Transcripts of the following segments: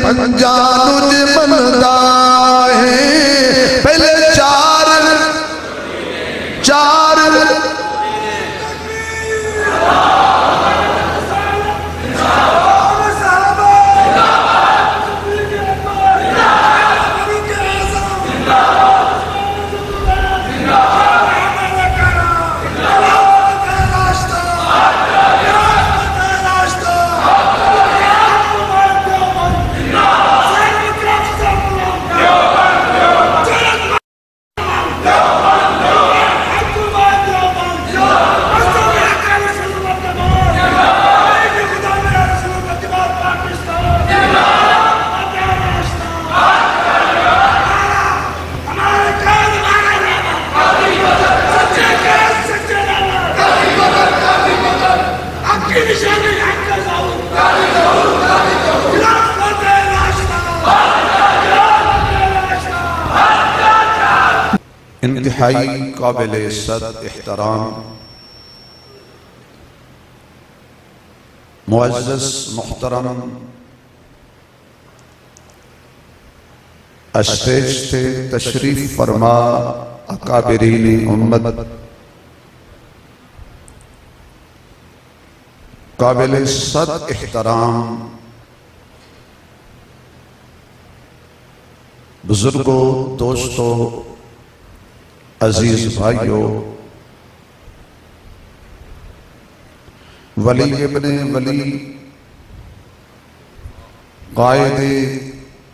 पंजाब बनदा है पहले चार इंतहाई काबिल इज़्ज़त एहतराम मुअज़्ज़ज़ मुहतरम स्टेज से तशरीफ फरमा अकाबिरीन उम्मत काबिल इज़्ज़त एहतराम बुजुर्गों, दोस्तों, अजीज भाइयों, वली इब्ने वली कायदे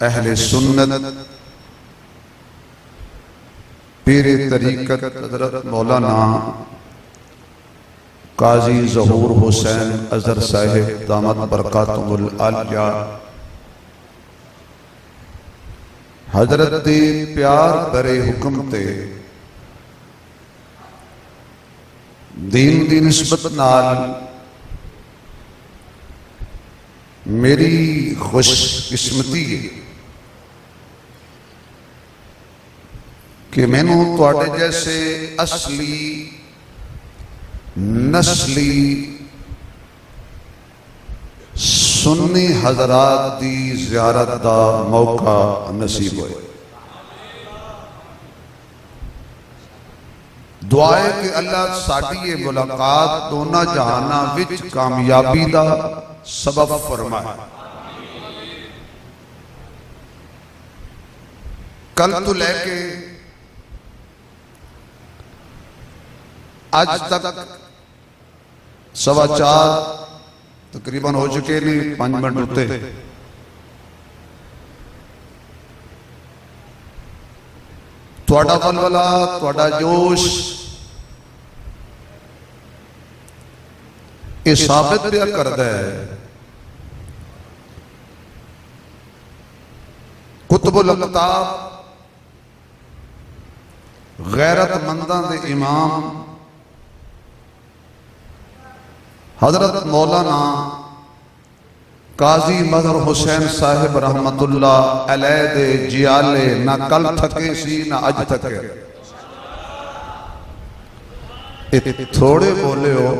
अहले सुन्नत पीरे तरीकत हज़रत मौलाना काजी ज़हूर हुसैन अज़हर साहिब दामत बरकातुहुल आलिया हज़रत दे प्यार भरे हुक्म ते दीन दी निस्बत नाल मेरी खुशकिस्मती है कि मैनू तुहाडे जैसे असली नस्ली सुन्नी हजरात दी ज़ियारत दा मौका नसीब होए। दुआ है कि अल्लाह साडी ये मुलाकात दोनों जहाना विच कामयाबी दा सबब फरमाए। कल तो लेके आज तक 4:15 तकरीबन हो चुके ने, 5 मिनट उत्ते तुहाडा वलवला, तुहाडा जोश ये साबित भी करता है कुतुबुल अक़ताब गैरतमंदां दे इमाम हजरत मौलाना काजी मज़हर हुसैन साहिब रहमतुल्लाह अलैह दे जियाले ना कल थके सी ना अज थके। थोड़े बोले हो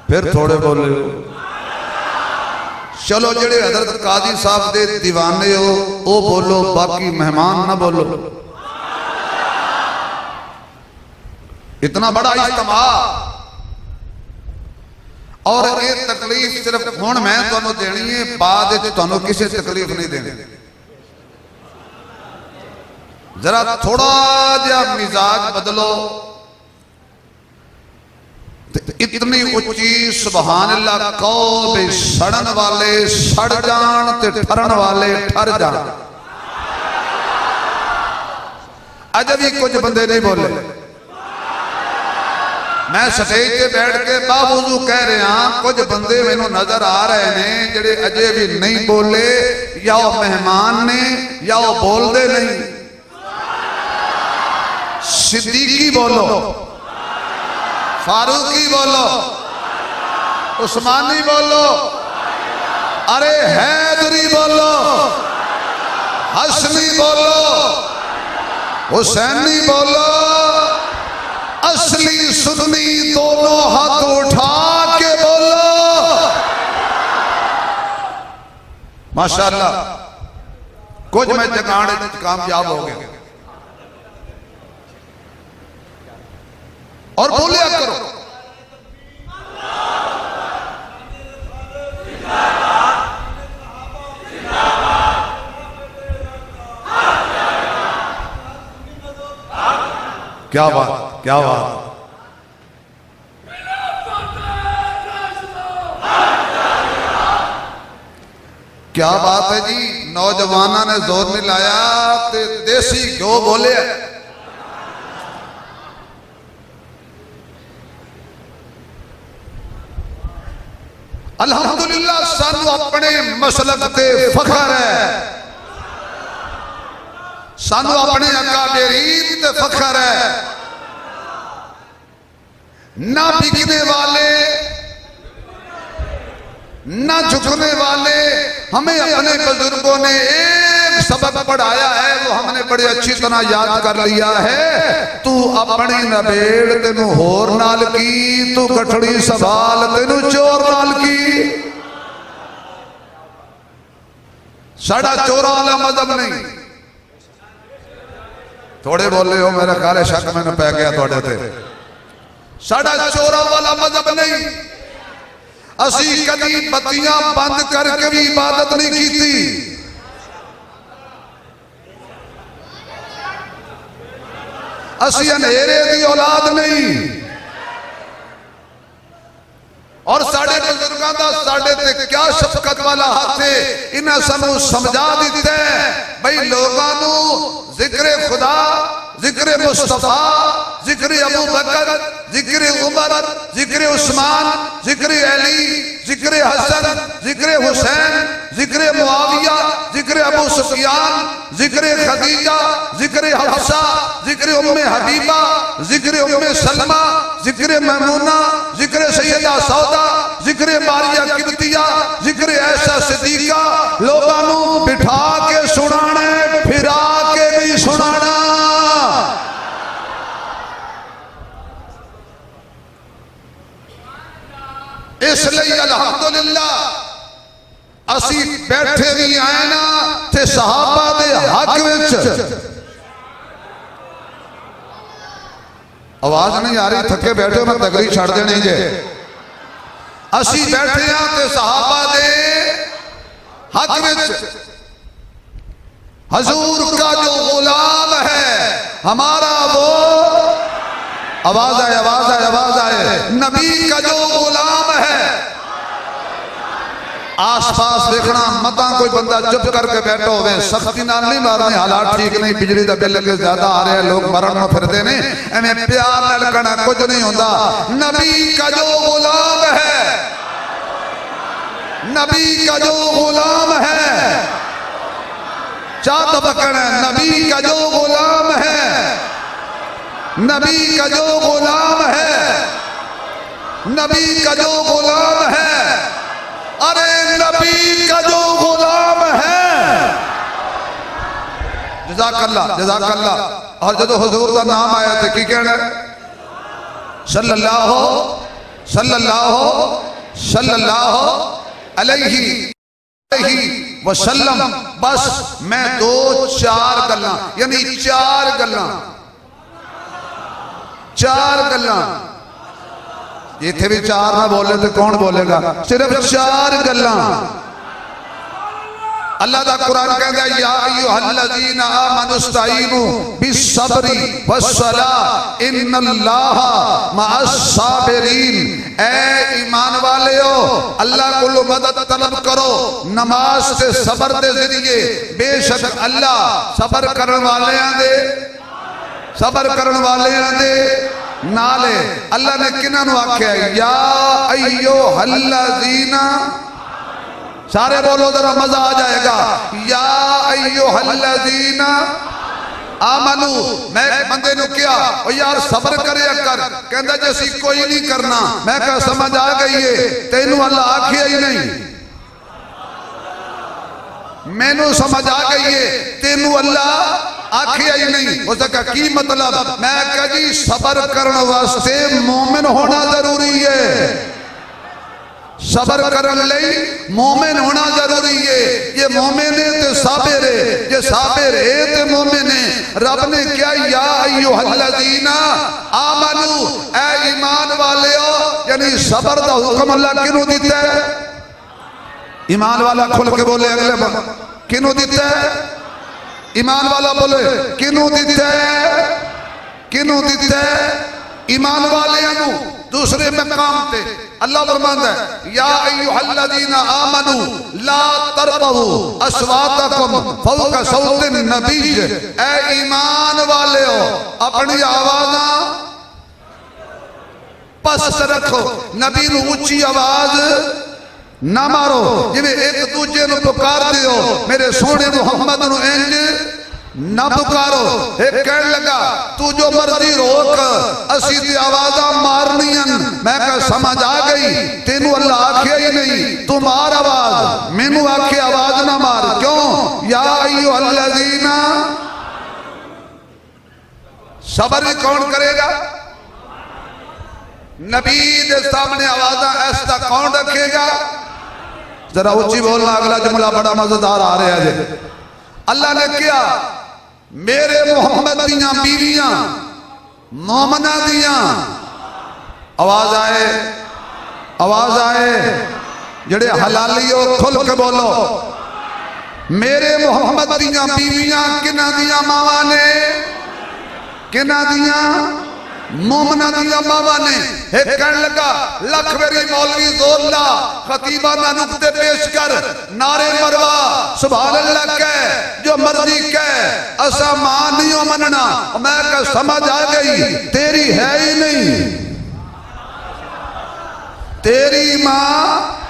फिर थोड़े बोले हो, चलो जेड़े हजरत काजी साहब दे दीवाने हो वो बोलो, बाकी मेहमान ना बोलो। इतना बड़ा इज्तिमा और ये तकलीफ सिर्फ हुण मैं तुहानू देनी है, बाद तुहानू किसी तकलीफ नहीं देनी। जरा थोड़ा जा मिजाज बदलो, इतनी उच्ची सुभान अल्लाह कहो बे सड़न वाले सड़ जान ते ठरन वाले ठर जान। अज भी कुछ बंदे नहीं बोले, मैं स्टेज पे बैठ के बावजूद कह रहा कुछ बंदे मैनू नजर आ रहे ने जेड़े अजे भी नहीं बोले, या वो मेहमान ने या वो बोलते नहीं। सिद्दीकी बोलो, फारूकी बोलो, उस्मानी बोलो, अरे हैदरी बोलो, हसनी बोलो, हुसैनी बोलो, असली सुन्नी दोनों हाथ उठा के बोलो माशाअल्लाह कुछ मैं जगाने कामयाब हो गया। और बोलिया करो क्या बात, क्या बात। क्या बात है जी, नौजवाना ने जोर नहीं लाया ते देसी घ्यो बोले। अल्हम्दुलिल्लाह सानू अपने मसलक ते फखर है, सानू अपने अकाबरीन ते फखर है। ना बिकने वाले ना झुकने वाले, हमें अपने बुजुर्गों ने एक सबक पढ़ाया है, वो हमने बड़ी अच्छी तरह याद कर लिया है। तू अपनी नबेड़ तेनू होर नाल की, तू गठड़ी संभाल तेनू चोर नाल की। साडा चोरा वाला मजहब नहीं। थोड़े बोले हो, मेरा ख्याल है शक मैंने पै गया थोड़े ते। साडा चोरा वाला मजहब नहीं। असी कभी बत्तियां बंद करके भी इबादत नहीं की थी। असी अंधेरे की औलाद नहीं। और साढ़े बुजुर्गों का साढ़े ते क्या शफकत वाला हाथ है। इन्हें सानू समझा दिता है भाई लोगों को जिक्र खुदा, जिक्र मुस्तफा, जिक्र अबू बकर, जिक्र उमर, जिक्र उस्मान, जिक्र अली, जिक्र हसन, जिक्र हुसैन, जिक्र मुआविया, जिक्र अबू सुफियान, जिक्र खदीजा, जिक्र हफ्सा, जिक्र उम्मे हबीबा, जिक्र उम्मे सलमा, जिक्र मैमूना, जिक्र सैयदा सौदा, जिक्र मारिया किबतिया, जिक्र ऐसा सिद्दीका। लोगों को बिठा के सुनाना, फिरा के नहीं सुनाना। इसलिए अल्हम्दुलिल्लाह असी बैठे भी आए ना ते सहाबा दे हक विच। आवाज नहीं आ रही, थके बैठे हो, मैं तगड़ी छड़ देनी जे। असी बैठे हैं ते सहाबा दे हक विच। हजूर का जो गुलाम है हमारा वो, आवाज आए, आवाज आए, आवाज आए। नबी का जो गुलाम है। आस पास देखना मता कोई बंदा चुप करके बैठा हो, सख्ती नाल नहीं मारने, हालात ठीक नहीं, बिजली का बिल ज्यादा आ रहा है, लोग मरण में फिरते ने, एवं प्यार नाल कहना कुछ नहीं होता। नबी का जो गुलाम है, नबी का जो गुलाम है, चाहता पकड़ना, नबी का जो गुलाम है, नबी का जो गुलाम है, नबी का जो गुलाम है। अरे नबी का जो गुलाम है। जज़ाकल्लाह, जज़ाकल्लाह। और जो हुजूर का नाम आया था की कहना, सल्लल्लाहु सल्लल्लाहु सल्लल्लाहु अलैहि वसल्लम। बस मैं दो चार गल्लां, यानी चार गल्लां, चार गल्लां, इथे भी चार ना बोले तो कौन बोलेगा। सिर्फ चार गल्लां। अल्लाह दा कुरान कहता है या अय्युहल्लज़ीना आमनुस्तईनु बिस्सब्री वस्सलाह इन्नल्लाहा मअस्साबिरीन। ऐ ईमान वालेओ, अल्लाह को मदद तलब करो नमाज से सबर दे जरिए। बेशक अल्लाह सबर करने वाले दे, सबर करने वाले दे नाले। अल्लाह ने किन्हां आख्या या अय्युहल्लज़ीना, सारे बोलो जरा मजा आ जाएगा। या अय्युहल्लज़ीना आमनू। मैं बंदे नु क्या ओ यार सबर करे कर, कहंदा जे असी कोई नहीं करना। मैं कहा समझ आ गई है, तेनू अल्लाह आखिया ही नहीं। मैनू समझ आ गई है, तेनू अल्लाह आखिया ही नहीं। उसका की मतलब? मैं कहा जी सबर करने वास्ते मोमिन होना जरूरी है। सबर करन लई मोमिन होना जरूरी है। ये मोमिन है तो साबिर है, ये साबिर है तो मोमिन है। रब ने क्या या अय्युहल्लज़ीना आमनू, ऐ ईमान वालेओ, यानी सबर दा हुक्म अल्लाह किनू दिता है? ईमान वाला खुल के बोले अगले बार, किनू दिता है? ईमान वाला बोले किनू दिता है? किनू दिता है? ईमान वाले दूसरे मकाम पे अल्लाह फरमाता है या अय्युहल्लज़ीना आमनू ला तरफऊ अस्वातकुम फौका सौतिन नबी, ऐ ईमान वालेओ अपनी आवाज़ा पस्त रखो, नबी नू ऊंची आवाज ना मारो। जिवें एक दूजे नू पुकार दियो, मेरे सोने मुहम्मद नू इंज ना पुकारो। एक कहने लगा तू जो मर्जी रोक, असी दी आवाज़ा मारनियन। मैं कह समझ आ गई, तेनू अल्लाह आख्या ही नहीं तू मार आवाज, मैनू आखे आवाज ना मार। क्यों? या अय्युहल्लज़ीना, सबर भी कौन करेगा? नबी के सामने आवाज़ा ऐसा कौन रखेगा? जरा ऊंची बोलना, अगला जुमला बड़ा मजेदार आ रहा है। अल्लाह ने क्या मेरे मोहम्मद दियां बीवियां मोमना दियां, आवाज आए, आवाज आए, जड़े हलालियो खुल के बोलो, मेरे मोहम्मद दियां बीवियां किना दियां मावा ने? किना दियां? मोमना दियां मावा ने। एक कहने लगा लख मेरी मौलवी जोर ला, खतीबा ना नुक्ते पेश कर, नारे मरवा, सुभान अल्लाह कह, जो मर्जी कह, असा मां नहीं हो मनना। मैं कह समझ आ गई, तेरी है ही नहीं, तेरी मां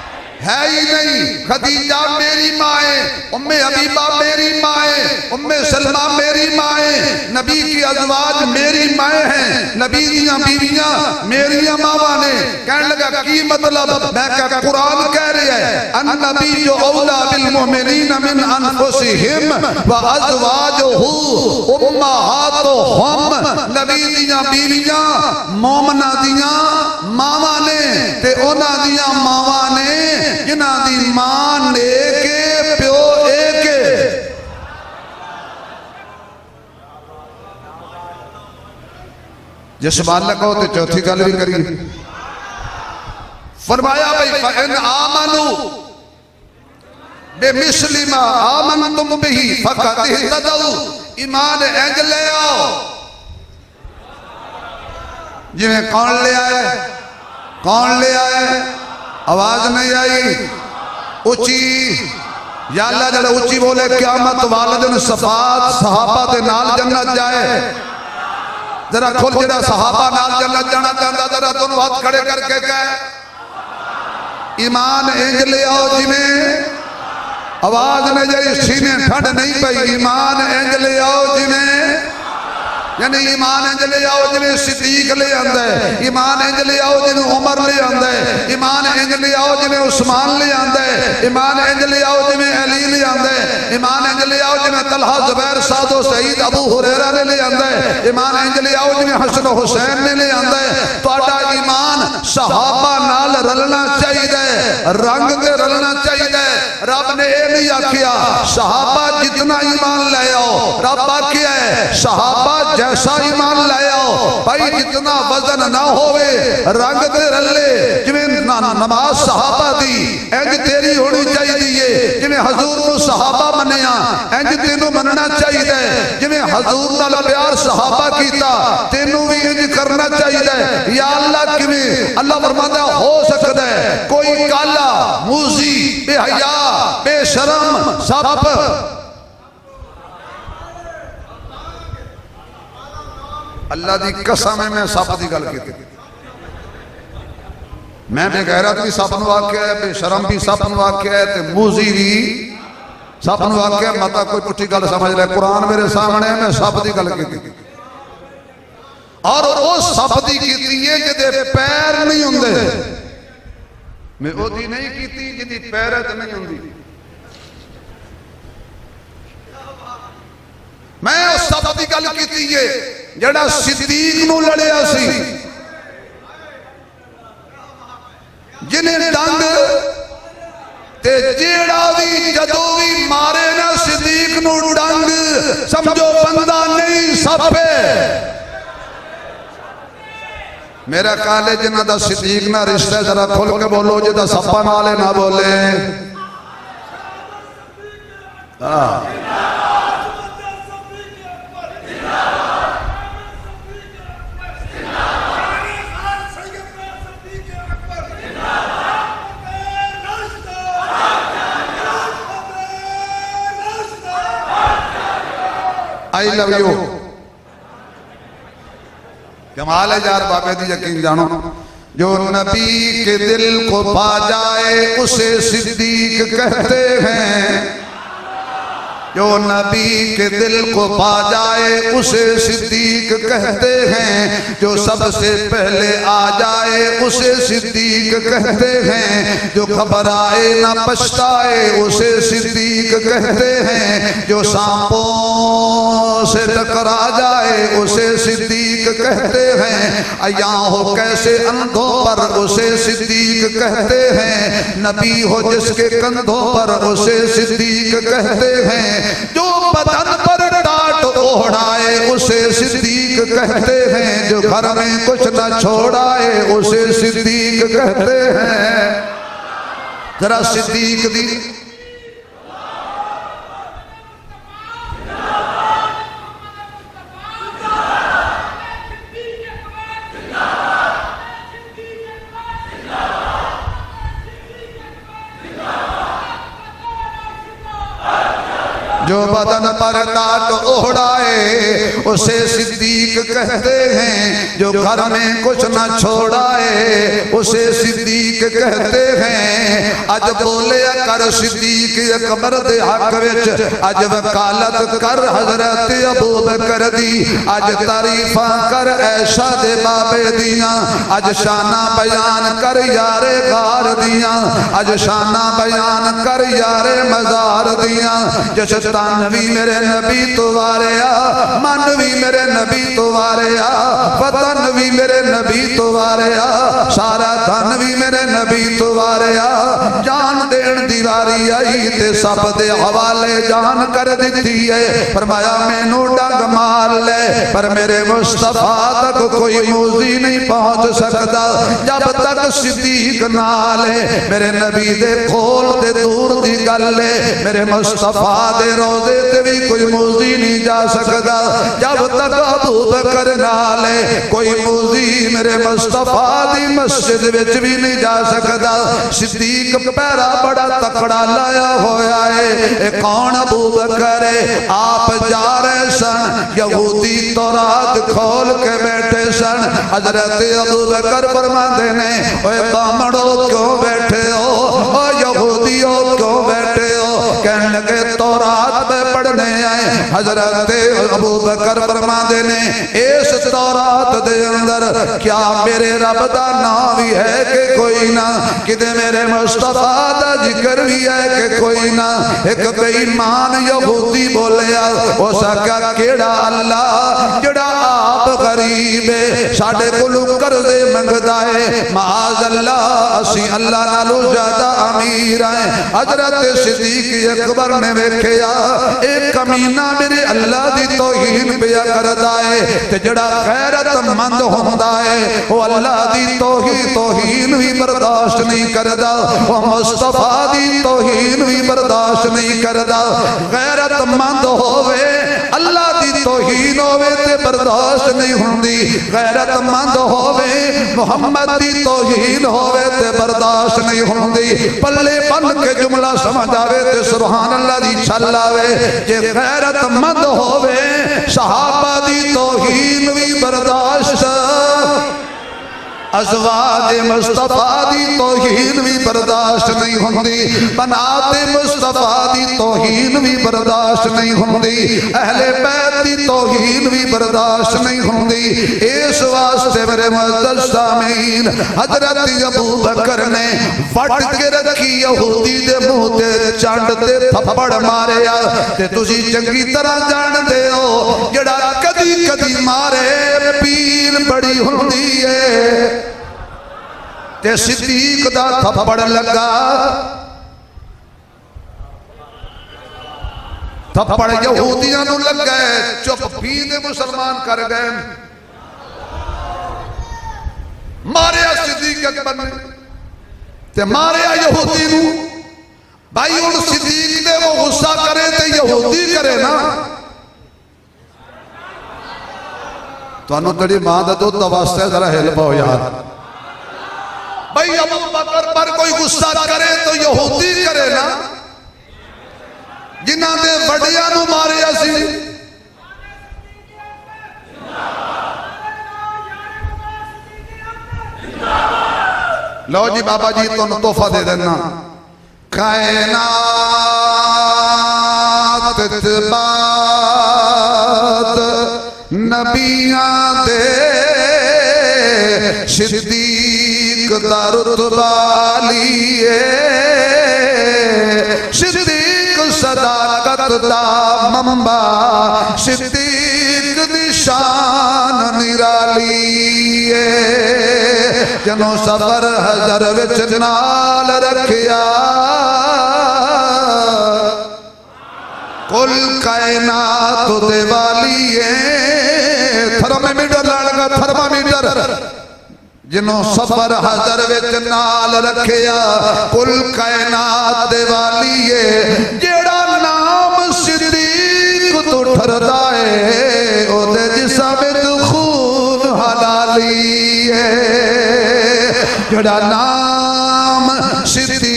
है ही नहीं। खदीजा मेरी माँ है, उम्मे हबीबा मेरी माँ है, उम्मे सलमा मेरी माँ है, नबी की अज़वाज मेरी माँ हैं, नबी दियां बीवियां मेरी मावा ने। कहने लगा की मतलब? मैं कहा कुरान कह रहा है अन नबी जो औला बिल मुमिनीन मिन अनफुसिहिम व अज़वाजुहु उम्महातुहुम, नबी दियां बीवियां मोमना दियां मावा ने ते उन्हां दियां मावा ने जिन्हां दी मां ने के प्यो एक। जिस बालक हो तो चौथी गल भी करी। फरमाया भाई फइन आमनू बेमिस्ली मा आमनतुम बिही फक़द इहतदऊ, ईमान इंज ले आओ जिवें कौन ले आए? कौन ले आए? आवाज नहीं आई ऊंची। या अल्लाह जरा ऊंची बोले क़यामत वाले दिन सफात सहाबा दे नाल जन्नत जाए। जरा खुल, जरा सहाबा नाल जन्नत जाना चाहता जरा दोनों हाथ खड़े करके कह ईमान इंज ले आओ जिवें, आवाज नहीं जाई, सीने ठंड नहीं पई, ईमान इंज ले आओ जिवें, यानी ईमान इंज ले आओ जिवें सिद्दीक ले आंदा है, ईमान इंज ले आओ जिवें उमर ले आंदा है, ईमान इंज ले आओ जिवें उस्मान ले आंदा है, ईमान इंज ले आओ जिवें अली ले आंदा है, ईमान इंज ले आओ जिवें तलहा जुबैर सादो सईद अबू हुरैरा ने ले आंदा है, ईमान इंज ले आओ जिवें हसन हुसैन ने ले आंदा है। तुहाडा ईमान सहाबा नाल रलना चाहिए, रंग ते रलना चाहिए। रब ने यह नहीं आखिया सहाबा जितना ईमान ले आओ, रब आखिया है सहाबा जैसा ईमान ले आओ। भाई जितना वजन ना होवे, रंग ते रले, जिवें नमाज सहाबा दी इंज तेरी होनी चाहिए, जिवें हजूर नूं सहाबा मन्निया इंज तेनू मनना चाहिए, जिवें हजूर नाल प्यार सहाबा कीता तेनू भी इंज करना चाहिए। या अल्लाह किवें? अल्लाह फरमांदा हो सकदा है कोई काला मूजी बेहया बेशरम सप अल्लाह दी कसम है मैं सप की गल की, मैं बेगैरत भी सप नूं आख्या है, बेशरम भी सप नूं आख्या है, ते मूजी भी सप नूं आख्या। मता कोई पुठी गल समझ ले, कुरान मेरे सामने है, मैं सप की गल की और वो सप की कीती है जिहदे पैर नहीं हुंदे। मैं ओदी नहीं कीती जिहदी पैर नहीं हुंदी। मैं उस सप की गल कीती है जड़ा सिद्दीक नूं लड़िया सी, जिन्हें डंग जदों भी मारे ना सिद्दीक नू डंग समझो बंदा नहीं सपे। मेरा काले जिन्हां दा सिद्दीक ना रिश्ता जरा खुल के बोलो जिदा सप्पा नाले ना बोले। I love you. कमाल है यार बाबे दी यकीन जानो। जो नबी के दिल को पा जाए उसे सिद्दीक कहते हैं। जो नबी के दिल को पा जाए उसे सिद्दीक कहते हैं। जो सबसे पहले आ जाए उसे सिद्दीक कहते हैं। जो घबराए ना पछताए उसे सिद्दीक कहते हैं। जो सांपों से टकरा जाए उसे सिद्दीक कहते हैं। अया हो कैसे अंधों पर उसे सिद्दीक कहते हैं। नबी हो जिसके कंधों पर उसे सिद्दीक कहते हैं। जो बदन पर टाट ओढ़ाए उसे सिद्दीक कहते हैं। जो घर में कुछ न छोड़ाए उसे सिद्दीक कहते हैं। जरा सिद्दीक दी जो बदन पर टाट ओढ़ाए उसे सिद्दीक कहते हैं। जो घर में कुछ न छोड़ाए उसे सिद्दीक कहते हैं। अज बोले कर सिद्दीक अकबर दे हक विच, अज वकालत कर हजरत अबू बकर दी। अज तारीफा कर ऐशा दे बाबे दियां। अज शाना बयान कर यारे गार दियां। अज शाना बयान कर यारे मजार दियां। जिस तन भी मेरे नबी तो वारिया, मन भी मेरे नबी तो वारिया, वतन भी मेरे नबी तो वारिया, सारा धन भी मेरे नबी तो वारिया। जान देन दी वारी आई ते सब दे हवाले जान कर दी है। फरमाया मैनू डंग मार ले पर मेरे मुस्तफा तक कोई मूजी नहीं पहुंच सकता जब तक सिद्दीक नाल है। मेरे नबी दे खोल ते दूर दी गल है। मेरे मुस्तफा दे रोजे ते भी कोई मूजी नहीं जा सकता जब तक अबू बकर नाल है। कोई मूजी मेरे मुस्तफा दी मस्जिद विच भी नहीं जा सकता। सिद्दीक पैरा बड़ा तकड़ा लाया होया है। ए कौन अबू बकर है? आप जा रहे सन, यहूदी तौरात खोल के बैठे सन। हजरत अबू बकर फरमाते ने ओए बामड़ो क्यों बैठे हो? ओ यहूदियों क्यों बैठे हो? कहने लगे तौरात में पढ़ने आए। हजरत अबू बकर फरमाते ने इस तौरात दे अंदर क्या मेरे रब दा नाम भी है कि कोई ना? किते मेरे मुस्तफा दा जिक्र भी है कि कोई ना? एक बेईमान यहूदी बोलिया उस आख्या केड़ा अल्लाह जेड़ा आप गरीब है साडे कोलों कर्जे मंगदा है? माज अल्लाह असी अल्लाह नालों ज्यादा अमीर हैं। हजरत सिद्दीक अकबर ने वेखिया एक कमीना मेरे अल्लाह दी तौहीन पिया करदा है ते जेड़ा गैरतमंद हुंदा है वो अल्लाह दी तौहीन भी बर्दाश्त नहीं करदा। वो मुस्तफा दी तौहीन भी बर्दाश्त नहीं करदा। गैरतमंद होवे अल्लाह दी तौहीन होवे ते बर्दाश्त नहीं हुंदी। गैरतमंद होवे मुहम्मद दी तौहीन होवे ते बर्दाश्त नहीं हुंदी। पल्ले बन के जुमला समझ आवे ते सुभान अल्लाह दी छल आवे। जे गैरतमंद होवे सहाबा दी तौहीन भी बर्दाश्त, अज़वाज मुस्तफा दी तौहीन भी बर्दाश्त नहीं हुंदी। बनाते मुस्तफा दी तौहीन भी बर्दाश्त नहीं हुंदी। अहले बैत दी तौहीन भी बर्दाश्त नहीं हुंदी। इस वास्ते मेरे मुअज़्ज़ज़ सामीन हजरत अबू बकर ने फट के रखी यहूदी दे मुंह ते चंड ते थप्पड़ मारिया। ते तुसी चंगी तरह जानदे हो जेड़ा कदी कदी मारे पीर बड़ी हुंदी है। ते सिद्दीक दा थप्पड़ लगा थप्पड़ यहूदियां नूं लग गए, चुप पी दे मुसलमान कर गए। मारिया सिद्दीक अकबर ने ते मारिया यहूदी नूं। भाई हुण सिद्दीक दे वो गुस्सा करे ते यहूदी करे ना। तुहानू तेरी मां दा दुध वास्ते जरा हिल पाओ यार। भाई अबू बकर पर कोई गुस्सा करे तो यहूदी करे ना, जिन्हां दे वड्डियां नूं मारिया सी। लो जी बाबा जी तुम तोहफा दे देना। कायनात बाद नबियां दे सिद्दीक दा रुतबा लिए, सिद्दीक सदाकत दा मंबा, सिद्दीक दी शान निराली है। जनो सबर हजर विच नाल रखिया, कुल कायनात दे वालिए। थर्मामीटर लड़का थर्मामीटर, जिनो सबर हजर विच नाल रखिया, कुल कायनात दे वालिए। जेड़ा नाम सिद्दीक तो ठरदा है, ओदे जिस्म विच खून हलाली है। जड़ा नाम सिद्दीक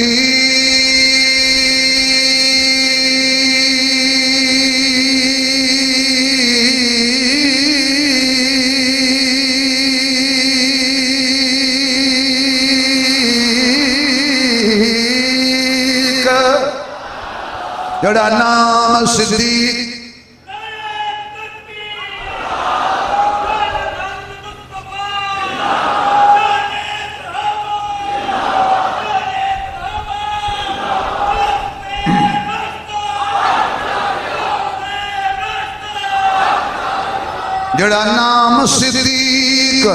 जड़ा नाम सिद्दीक जड़ा नाम सिद्दीक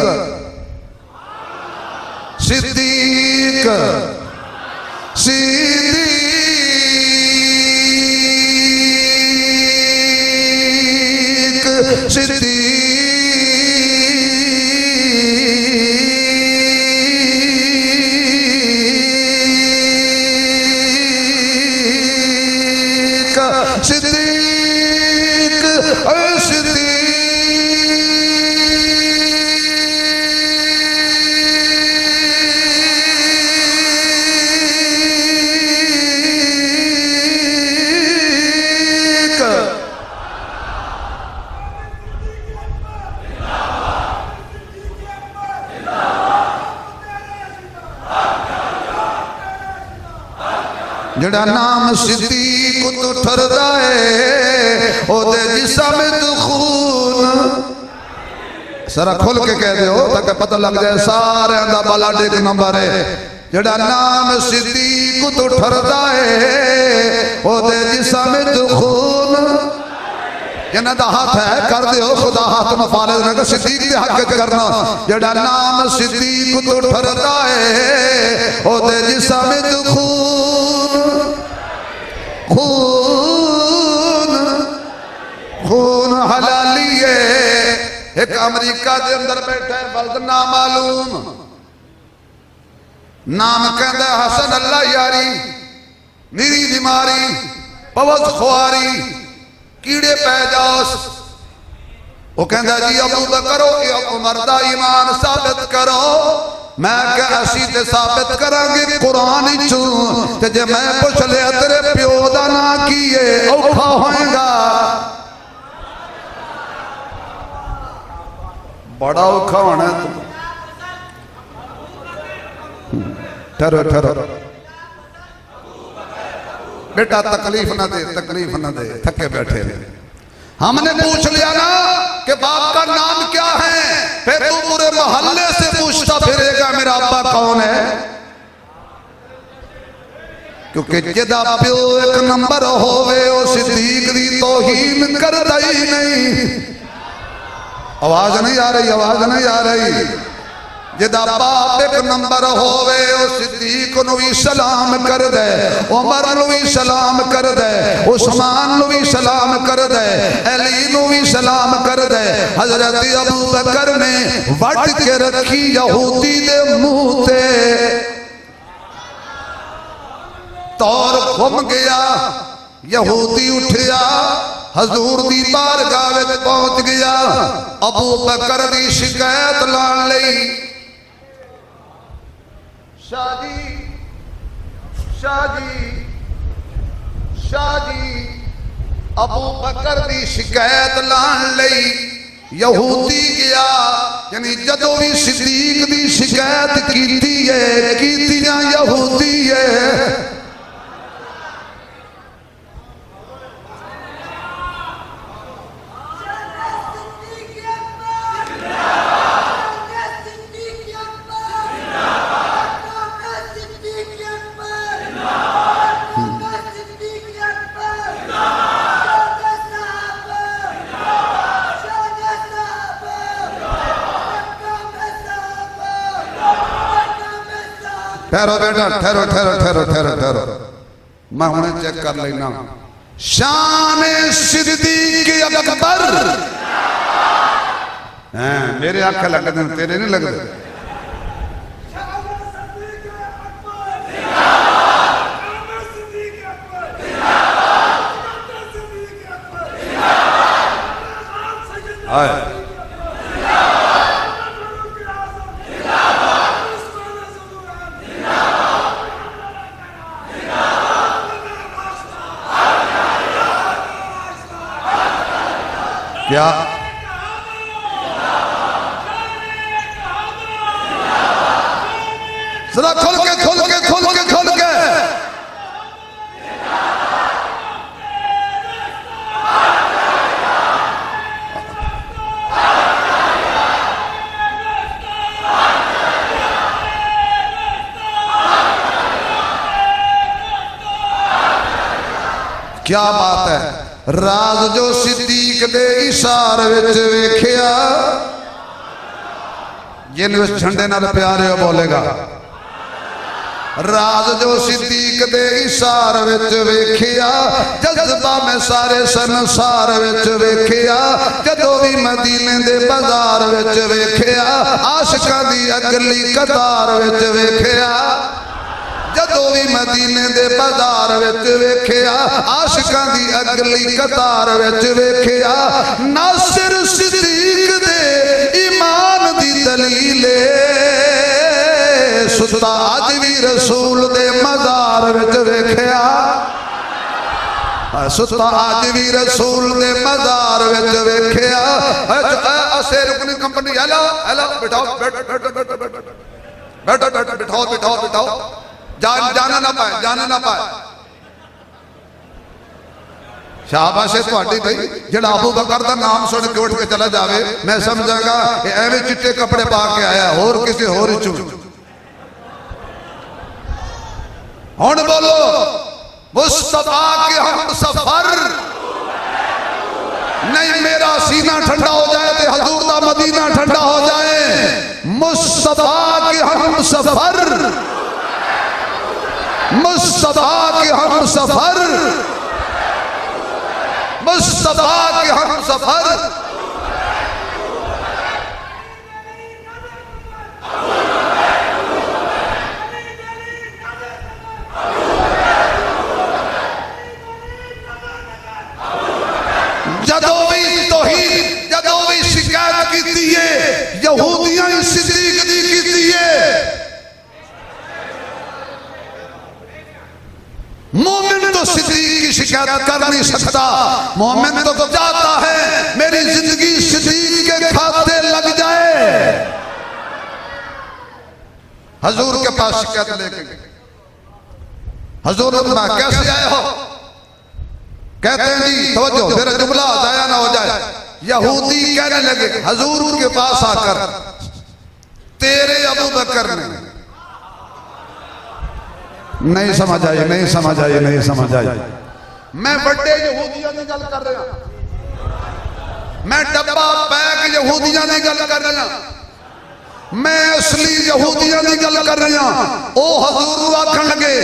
सिद्दीक सिद्दीक सिद्दीक सिद्दीक सिद्दीक जड़ा नाम सिद्दीक तो ठरदा है, ओदे जिस्म विच खून। सरा खोल के कह दो ताकि पता लग जाए सारे दा बाला डेक नंबर है। जड़ा नाम सिद्दीक तो ठरदा है, ओदे जिस्म विच खून। जिन्हां दा हाथ है कर दिओ, खुदा हाथ मफालत ना कर सिद्दीक दे हक च करना। जड़ा नाम सिद्दीक तो ठरदा है, ओदे जिस्म विच खून खून हलाली है। एक अमेरिका के अंदर बैठा है बल्द ना मालूम, नाम कहता हसन अल्लाह यारी, निरी बीमारी पवज खुआरी कीड़े पै जाओ। वो कहता जी अबू बकर उमर दा ईमान साबित करो। मैं क्या असी ते साबित करांगे कुरान चू, ते जे मैं पुछ लिया तेरे प्यो दा ना की है औखा होएगा। बड़ा औखा होना है। ठहरो ठहरो बेटा, तकलीफ ना दे, तकलीफ ना दे, थके बैठे रहे। हमने पूछ लिया ना कि बाप का नाम क्या है, फिर तू पूरे मोहल्ले से पूछता फिरेगा मेरा अब्बा कौन है। क्योंकि जिदा प्यो एक नंबर होवे ओ सिद्दीक दी तौहीन करदा ही नहीं। आवाज नहीं आ रही, आवाज नहीं आ रही। जिदा बाप एक नंबर होवे ओ सिद्दीक नु भी सलाम कर दे, उमर नु भी सलाम कर दे, उस्मान नु भी सलाम कर दे, अली नु भी सलाम कर दे। हजरत अबू बकर ने वट के रखी यहूदी दे मुंह ते, तौर घुम गया, यहूदी उठया, हजूर दी बारगाह विच पहुंच गया। अबू बकर दी शिकायत लाण लई शाहजी अबू बकर दी शिकायत लाण लई यहूदी गया। यानी जदों भी सिद्दीक दी शिकायत कीती है कीतियां यहूदी है। ठहरो बेटा, ठहरो ठहरो ठहरो ठहरो ठहरो, मैं हुणे चेक कर लेना। शान सिद्दीक अकबर, मेरे आंखें लगते तेरे नहीं लगते। क्या जरा खोल के खोल के खोल के खोल के क्या बात है। राज जो सिद्दीक दे इशारे विच वेखिया, जिन झंडे नाल प्यारे हो बोलेगा। राज जो सिद्दीक दे इशारे विच वेखिया, जज्बा में सारे संसार विच वेखिया। जदों भी मदीने दे बाजार विच वेखिया, आशिकां दी अगली कतार विच वेखिया। जदों भी मदीने दे बाजार विच वेखिया, आशिकां दी अगली कतार विच वेखिया। नासिर सिद्दीक दे ईमान दी दलीले, सुता अज भी रसूल दे मजार विच वेखिया। सुता अज भी रसूल दे मजार विच वेखिया। असे रुकनी कंपनी, हेलो हेलो, बिठाओ बैठो बैठो बिठाओ बिठाओ बिठाओ, जाना ना पाए, जाना ना पाए। शाबाश है तुहाडी भाई, जेड़ा अबू बकर दा नाम सुन के उठ के चला जावे, मैं समझांगा एवें चिट्टे कपड़े पा के आया, होर किसी होर चू। हुण बोलो, मुस्तफा के हम सफर नहीं, मेरा सीना ठंडा हो जाए तो हजूर दा मदीना ठंडा हो जाए। मुस्तफा के हम सफर, मुस्तफा के हम सफर, मुस्तफा के हम सफर। जदों भी तौहीद, जदों भी शिकायत की है यहूदियां सिद्दीक दी की है। मोमिन तो सिद्दीक की शिकायत कर नहीं सकता। मोमिन तो चाहता है मेरी जिंदगी सिद्दीक के खाते लग जाए। हजूर के पास शिकायत लेके गए। हजूर कैसे आए हो? कहते हैं जी तवज्जो, मेरा जुमला जाया ना हो जाए। यहूदी कहने लगे हजूर के पास आकर, तेरे अबू बकर ने, नहीं समझ आई, नहीं समझ आई, नहीं समझ आई। मैं बड़े यहूदियों की गल कर रहा, मैं डब्बा पैक यहूदियों की गल कर रहा। मैं असली यहूदियों की गल कर रहा। ओ हजूर आखन लगे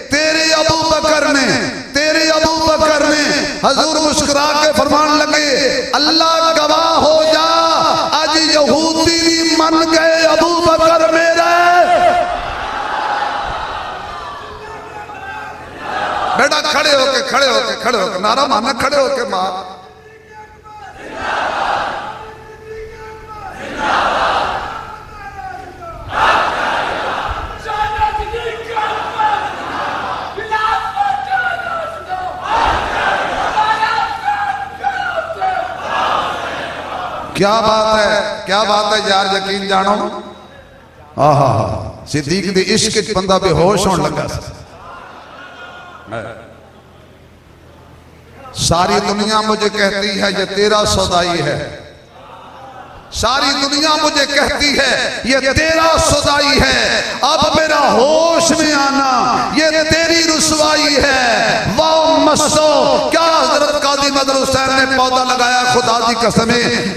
तेरे अबू बकर ने, तेरे अबू बकर ने। हजूर मुस्कुरा के फरमान लगे अल्लाह गवाह हो जा, आज यहूदी मन गए अबू बकर मेरे। बेटा खड़े होके खड़े होके खड़े होके नारा मारना, खड़े होके मार। क्या बात है, क्या बात है यार, यकीन जानो। आहा सिद्दीक दे इश्क बंदा बेहोश होने लगा। सारी दुनिया मुझे कहती है ये तेरा सौदाई है, सारी दुनिया मुझे कहती है ये तेरा सौदाई है। अब मेरा होश में आना ये तेरी रुसवाई है। वाह मस्तो क्या हजरत काजी मदर हुसैन ने पौधा लगाया, खुदा दी कसम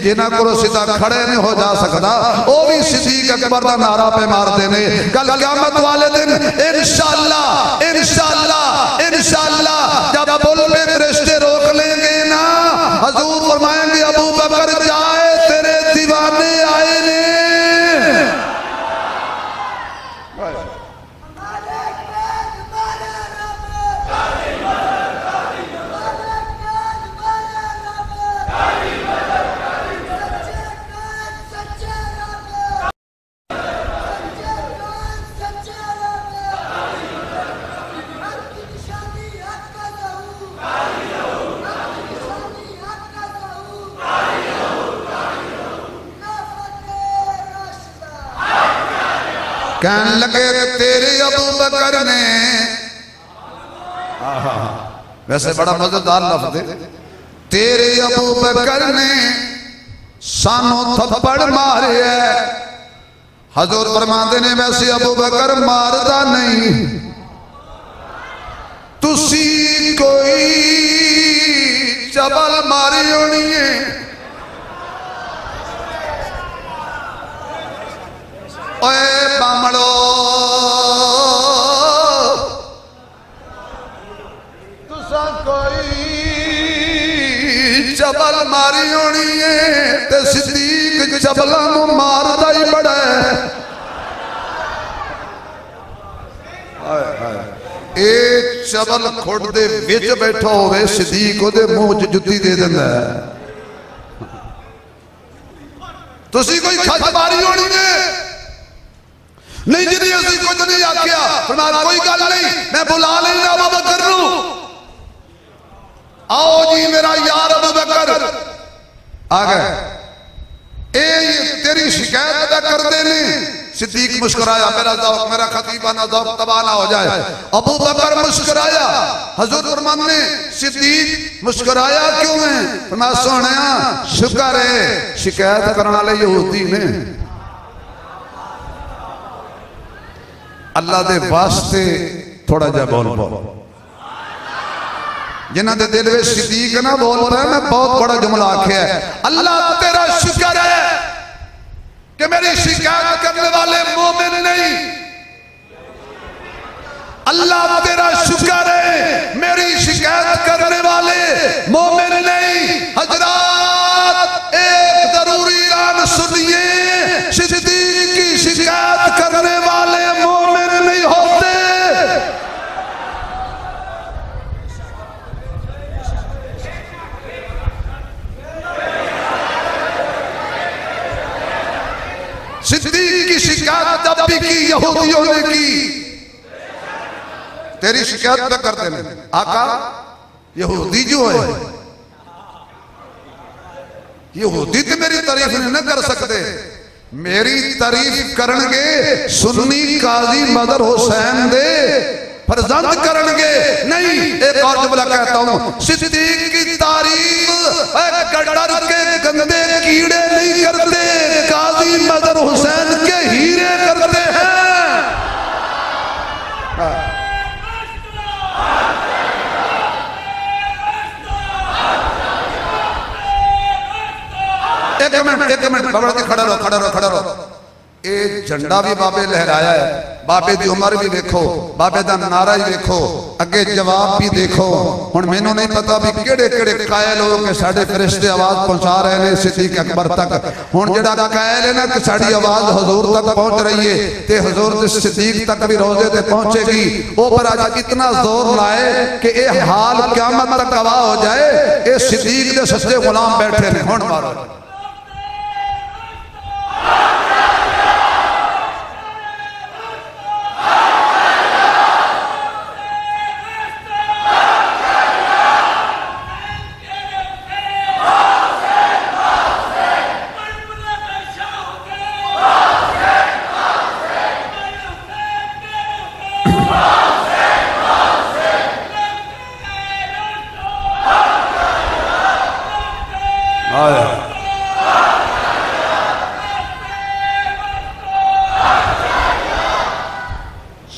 जिन्हां को सीधा खड़े नहीं हो जा सकता वो भी सिद्दीक अकबर का नारा पे मार देने। कल क़यामत वाले दिन इंशाअल्लाह इंशाअल्लाह इंशाअल्लाह जब पुल पे फरिश्ते रोक लेंगे ना, हजूर फरमाएंगे अबू बकर जाए तेरे दीवाने आए ने। कहने लगे तेरे अबू बकर ने, वैसे बड़ा मजेदार लफ्ज़ है, तेरे अबू बकर ने सानू थप्पड़ मारे है। हजूर फरमाते ने वैसे अबू बकर मारदा नहीं, तुसी कोई चबल मारी होनी है। ओए बामड़ो तुसा कोई चबल मारी होनी है, ते सिद्दीक चबलों को मारदा ही बड़ा है। ए चबल खुड दे विच बैठा होवे, सिद्दीक ओदे मुंह च जुत्ती दे दिंदा है। तुसी कोई खच मारी होनी है नहीं जी, असी कुछ नहीं आख्या। फरमाया कोई गल नहीं, मैं बुला लेना अबू बकर नू। आओ जी मेरा यार अबू बकर आ गए। ए तेरी शिकायत अदा कर देने। सिद्दीक मुस्कुराया, मेरा ज़ौक़ मेरा खतीबाना ज़ौक़ तबाह ना हो जाए। अबू बकर मुस्कुराया। हजूर फरमाते ने सिद्दीक मुस्कुराया क्यों है? फरमाया सोहणिया शुक्र है शिकायत करने वाले यहूदी ने, अल्लाह दे वास्ते थोड़ा जा बोल पाओ। जिन्हां दे दिल में सिद्दीक ना बोल रहा है, मैं बहुत बड़ा जुमला आख्या है, अल्लाह तेरा शुक्र है कि मेरी शिकायत करने वाले मोमिन नहीं। अल्लाह तेरा शुक्र है मेरी शिकायत करने वाले मोमिन नहीं। हजरात एक जरूरी ऐलान सुनिए, सिद्दीक की शिकायत करने वाले मोमिन नहीं होते। सिद्दीक की शिकायत जब भी की यहूदियों ने की, तेरी शिकायत न कर देने आका। यहूदी जो है यहूदी तो मेरी तारीफ नहीं कर सकते, मेरी तारीफ करनगे सुन्नी काजी मदर हुसैन दे फरजंद करनगे नहीं। एक और जुमला कहता हूं, सिद्दीक की तारीफ गटर के गंदे कीड़े नहीं करते, काजी मदर हुसैन के हीरे करते हैं। एक मिनट बाबा जी खड़ा रहो खड़ा रहो खड़ा रहो। ये झंडा भी बाबे लहराया है, बाबे की उम्र भी देखो, बाबे का नारा ही देखो, अगे जवाब भी देखो। हुण मैनू नहीं पता भी केड़े केड़े कायल हो के साडे फरिश्ते आवाज पहुंचा रहे हैं सिद्दीक अकबर तक। हुण जेड़ा कायल है ना कि साडी आवाज हुजूर तक पहुंच रही है ते हुजूर दे सिद्दीक तक भी रोजे ते पहुंचेगी। ओ पर आज इतना जोर लाए कि ये हाल क़यामत तक गवाह हो जाए, ये सिद्दीक दे सच्चे गुलाम बैठे ने। हुण मारो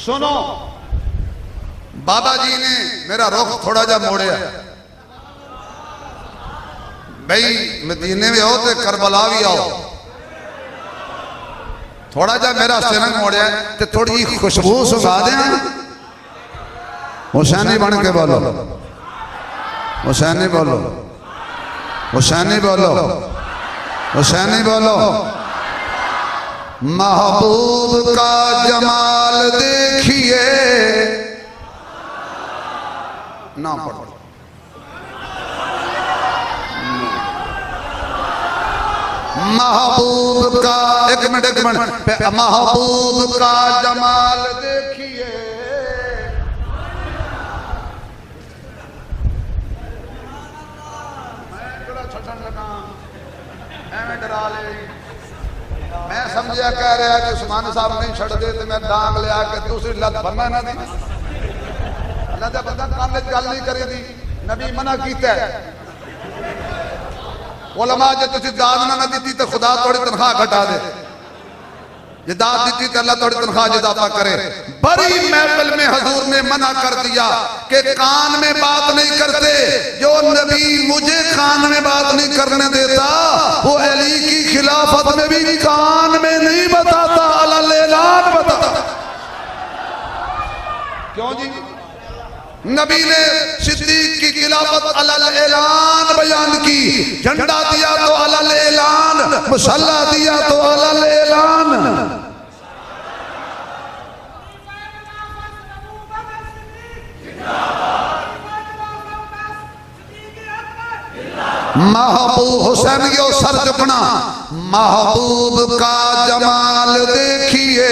सुनो, बाबा जी ने मेरा रुख थोड़ा जा मोड़िया, भाई मदीने में आओ तो करबला भी आओ, थोड़ा जा मेरा सिरंग मोड़िया तो थोड़ी खुशबू सुखा दें। हुसैनी बन के बोलो, हुसैनी बोलो, हुसैनी बोलो, हुसैनी बोलो। महबूब का जमाल देखिए ना पढ़ो, महबूब का एक मिनट महबूब का जमाल देखिए। मैं थोड़ा छटन लगा, एवं डरा ले, मैं समझा कह रहा कि उस्मान साहब नहीं छड़ दे तो मैं डांग लिया के दूसरी लत बनना ना दी। अल्लाह का बंदा कान ने गल नहीं करी दी, नबी मना कीता है। उलमा जे तुसी दाद ना दी तो खुदा थोड़ी तनख्वाह घटा दे, जे दाद दी तो अल्लाह थोड़ी तनख्वाह इजाफा करे। बड़ी महफिल में हुजूर ने मना कर दिया कि कान में बात नहीं करते, जो नबी मुझे कान में बात नहीं करने देता वो अली की खिलाफत में भी कान में नहीं बताता, अलल ऐलान बताता। क्यों जी? नबी ने सिद्दीक की खिलाफत अलल ऐलान बयान की, झंडा दिया तो अलल ऐलान, मुसल्ला दिया तो अलल ऐलान। महबूब हुसैन यो सर झुकना, महबूब का जमाल देखिए,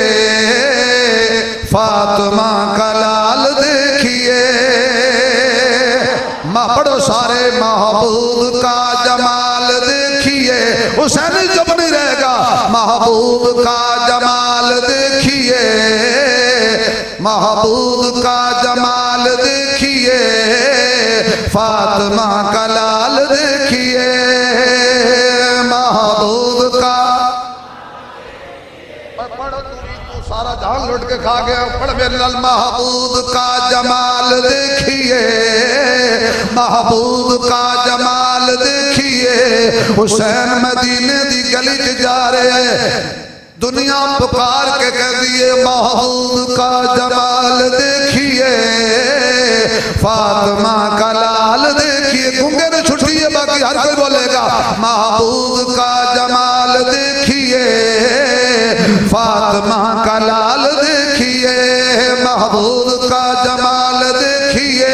फातिमा का लाल देखिए। पढ़ो सारे, महबूब का जमाल देखिए। हुसैन जब नहीं रहेगा, महबूब का जमाल देखिए, महबूब का जमाल देखिए, फातिमा का लाल देखिए। महबूब का पढ़ो, तू सारा जहां लुट के खा गया, पढ़ मेरे लाल। महबूब का जमाल देखिए, महबूब का जमाल देखिए। हुसैन मदीने दी गली च जा रहे हैं, दुनिया पुकार के कह दिए महबूब का जमाल देखिए, फातिमा का लाल देखिए। गूंगे ने छुट्टी है, बाकी हर कोई बोलेगा महबूब का जमाल देखिए, फातिमा का लाल देखिए। महबूब का जमाल देखिए,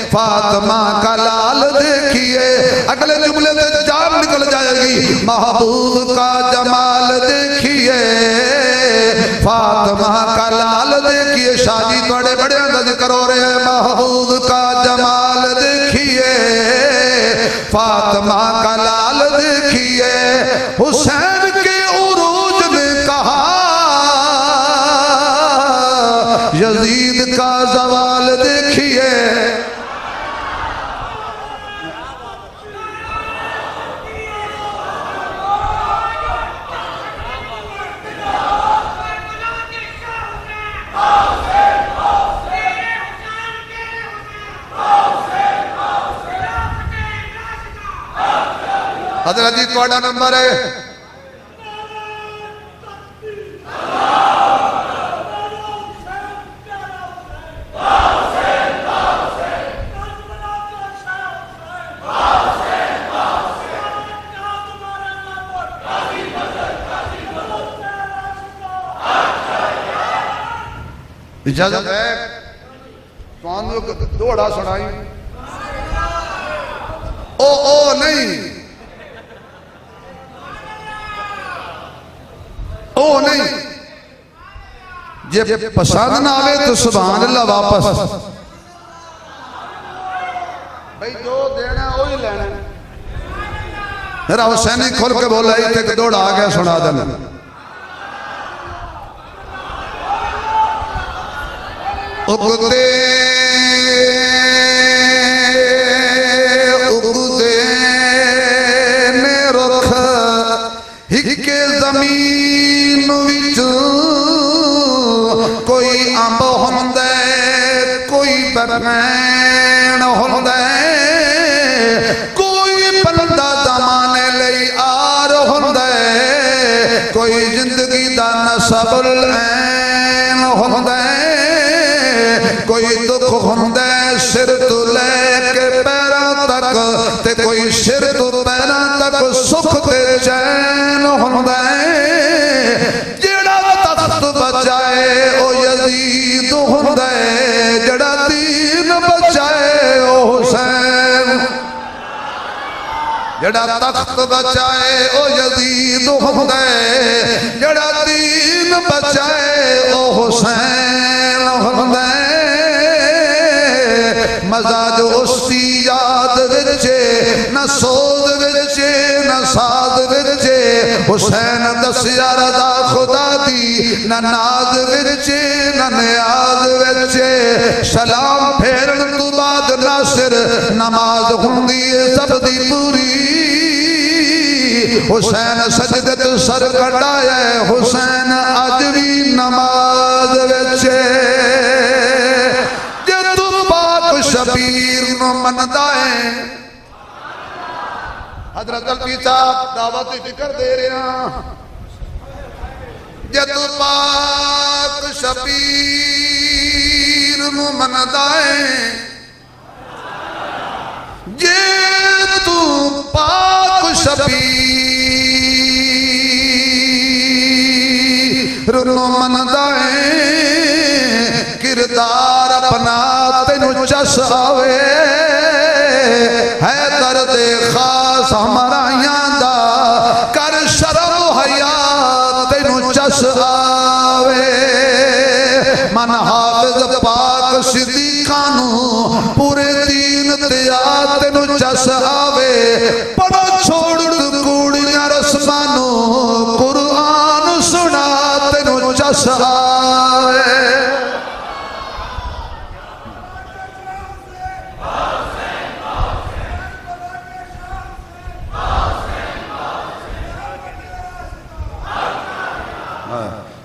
फातिमा का लाल देखिए। अगले जुमले से जान निकल जाएगी, महबूब का जमाल देखिए, फातिमा का लाल देखिए। शादी बड़े बड़े अंदाज करो रहे हैं, महबूब का जमाल देखिए, फातिमा का लाल देखिए। हुसैन के उरूज ने कहा यजीद का जवाल देखिए। हजरत जी थोड़ा नंबर है, इजाजत है दोड़ा सुनाई ओ नहीं ओ नहीं जे पसंद ना आवे तो सुभान अल्लाह वापस भाई जो देना वही लेना। मेरा हुसैन खोल के बोला एक दौड़ा आ गया सुना देना। उगते उगते ने रुख हिके जमीन विच कोई अंब होंदे कोई बरगैन होंदे कोई बंदा जमाने लई आर होंदे कोई जिंदगी दा नसबुल ऐन होंदे कोई दुख होंदे सिर तो लेके पैरों तक ते कोई सिर तो पैरों तक सुख ते चैन होंदे जेड़ा तख्त बचाए ओ यजीद होंदे जेड़ा दीन बचाए ओ हुसैन जेड़ा तख्त बचाए ओ यजीद होंदे जेड़ा दीन बचाए ओ हुसैन होंदे। मजाज उसकी याद विचे न सोद विचे न साद विचे हुसैन दसिया रदा खुदा दी न नाज विचे न नियाज विचे सलाम फेरन तो बाद नासिर नमाज हुंदी सब दी पूरी हुसैन सजदे ते सर कटाया हुसैन अज भी नमाज विचे शबीर नो मनदा है। हजरत अलवी साहब दावत जिक्र दे रहे जद पाक शबीर नो मनदा है जे तू पाक शबीर नो मनदा है किरदार अपना तेनू चस आवे है दर्द खास हमाराया दा कर शर्म हया तेनू चस आवे मन हाफिज पाक सिद्दीका नू पूरे दीन ते आ तेनू चस आवे पढ़ो छोड़ कूड़ियां रस्मां नू कुरान सुना तेनू चस आवे।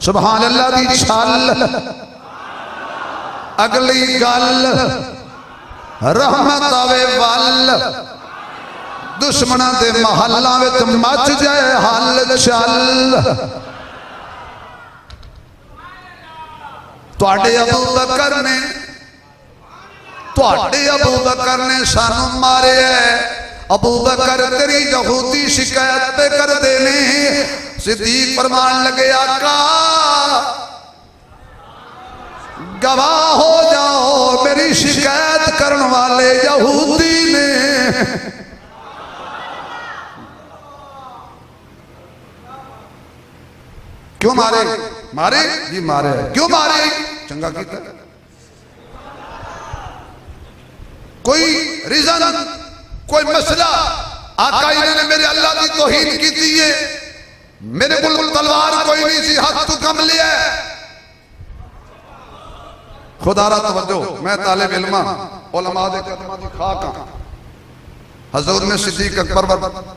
सुभान अल्लाह दी छल अगली गल रहमत आवे वल दुश्मना दे महल्ला विच मच जाए हल चल तुहाडे अबू बकर ने सानू मारे अबू बकर तेरी यहूदी शिकायत पे कर देने सिद्दीक फरमान लगे आका गवाह हो जाओ मेरी शिकायत करने वाले यहूदी ने क्यों मारे मारे जी मारे क्यों मारे चंगा कीता कोई रीजन कोई मसला आका इन्होंने मेरे अल्लाह की तौहीन की थी है मेरे को तलवार कोई नहीं सी हक तू कम लिया खुदारा तवज्जो मैं तालिब इल्म उलमा दे कदमां दी खाक हां हजूर ने सिद्दीक अकबर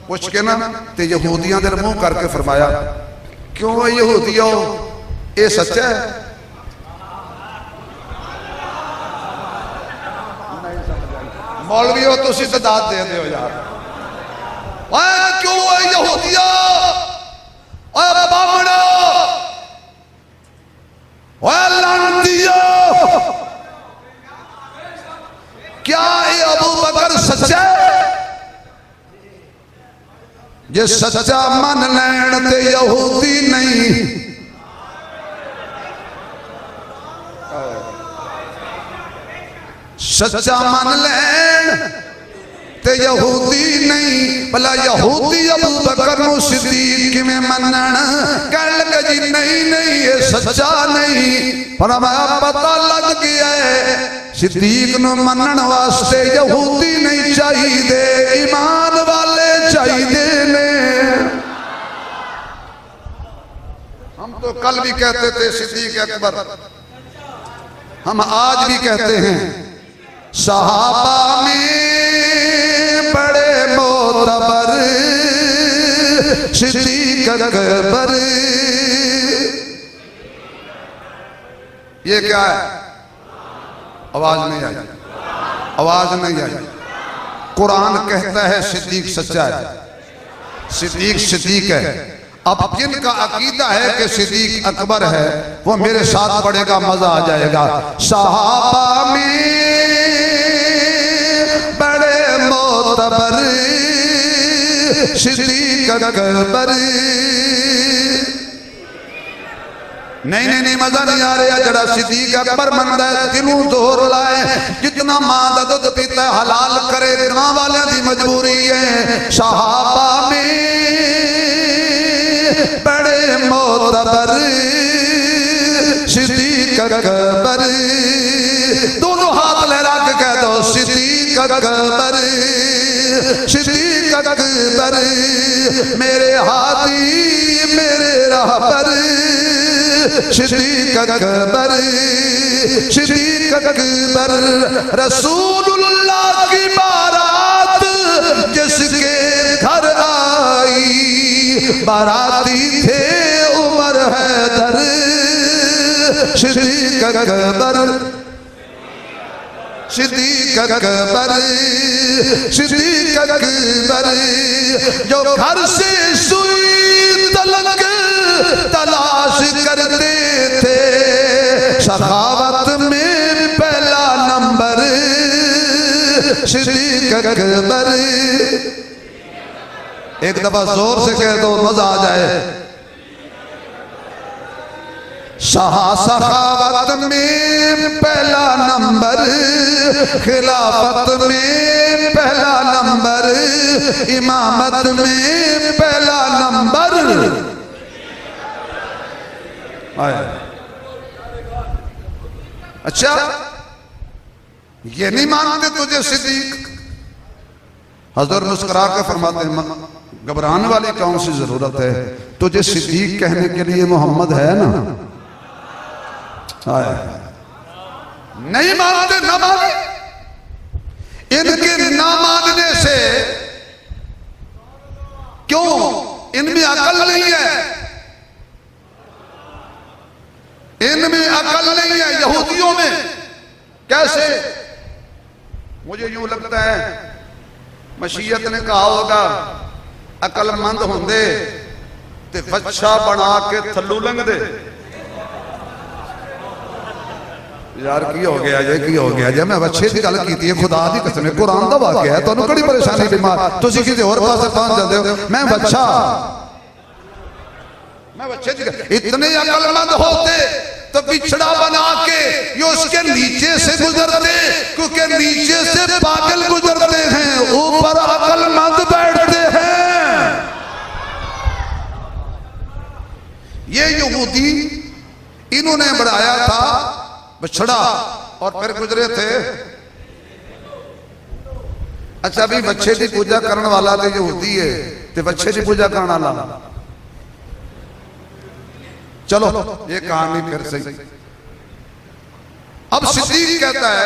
पूछ के ना ते यहूदियां दे मुंह करके फरमाया क्यों यहूदियों ये सच्चा है मौलवियों तुसी सदात दे दो यार क्यों यहूदियों बामणो क्या ये अबू बकर सच्चा है जे सच्चा मन लैन ते यहूदी नहीं सच्चा मन लैन ते यहूदी नहीं, भला यहूदी अबू बकर नू सिद्दीक किवें मनण? कह लगे जी नहीं नहीं ये सच्चा नहीं, पर पता लग गया है सिद्दीक नू मनण वास्ते यहूदी नहीं चाहिए, ईमान वाले चाहिए ने। हम तो कल भी कहते थे सिद्दीक अकबर, हम आज भी कहते हैं सहाबा में बड़े मोतबर सिद्दीक अकबर। ये क्या है? आवाज नहीं आई, आवाज नहीं आई। कुरान कहता है सिद्दीक सच्चा है, सिद्दीक सिद्दीक है। अब जिनका अकीदा है कि सिद्दीक अकबर है वो मेरे साथ पढ़ेगा, मजा आ जाएगा। सहाबा में बड़े मोतबर सिद्दीक अकबर। नहीं नहीं नहीं मजा नहीं आ रहा। जरा सिद्दीक अकबर मनदा है दिलों जोर लाए, जितना मां दा दुध पीता है हलाल करे, गांव वाले की मजबूरी है। सहाबा में बड़े मोतबर सिद्दीक अकबर। दोनों हाथ लहरा के कह दो सिद्दीक अकबर, सिद्दीक अकबर मेरे हाथी मेरे रहबर सिद्दीक अकबर, सिद्दीक अकबर। रसूलुल्लाह की बारात जिसके घर आई, बाराती थे उमर हैदर सिद्दीक अकबर, सिद्दीक अकबर, सिद्दीक अकबर। जो घर से सुई तलक तलाश करते थे, सखावत में पहला नंबर सिद्दीक अकबर। एक दफा जोर से कह दो मजा आ जाए। सखावत में पहला नंबर, खिलाफत में पहला नंबर, इमामत में पहला नंबर। अच्छा ये नहीं मानते तुझे सिद्दीक? हज़रत मुस्कुरा के फरमाते हैं घबराने वाली कौन सी जरूरत है, तुझे सिद्दीक कहने के लिए मोहम्मद है ना। नहीं मानते ना माने, इनके ना मानने से क्यों? इनमें अकल नहीं है, इनमें अकल नहीं है। यहूदियों में कैसे? मुझे यूं लगता है मशीयत ने कहा होगा अकलमंद होंदे ते बच्चा बना के थल्लू लंघदे। यार की हो गया जे, की हो गया जे? मैं बच्चे की गल की है, खुदा दी कसम कुरान दा वाकया है। तुहानू कड़ी परेशानी बीमार, तुसी किसी होर पासे पहुंच जाते हो। मैं बच्चा इतने अकलमंद होते तो बिछड़ा बना के ये उसके नीचे से गुजरते, क्योंकि नीचे से पागल गुजरते हैं, ऊपर अकलमंद बैठते हैं। ये यहूदी इन्होंने बढ़ाया था बछड़ा और फिर गुजरे थे। अच्छा भी बच्चे की पूजा करने वाला तो यहूदी है, तो बच्चे की पूजा करने वाला। चलो ये कहानी फिर सही। अब सिद्दीक कहता है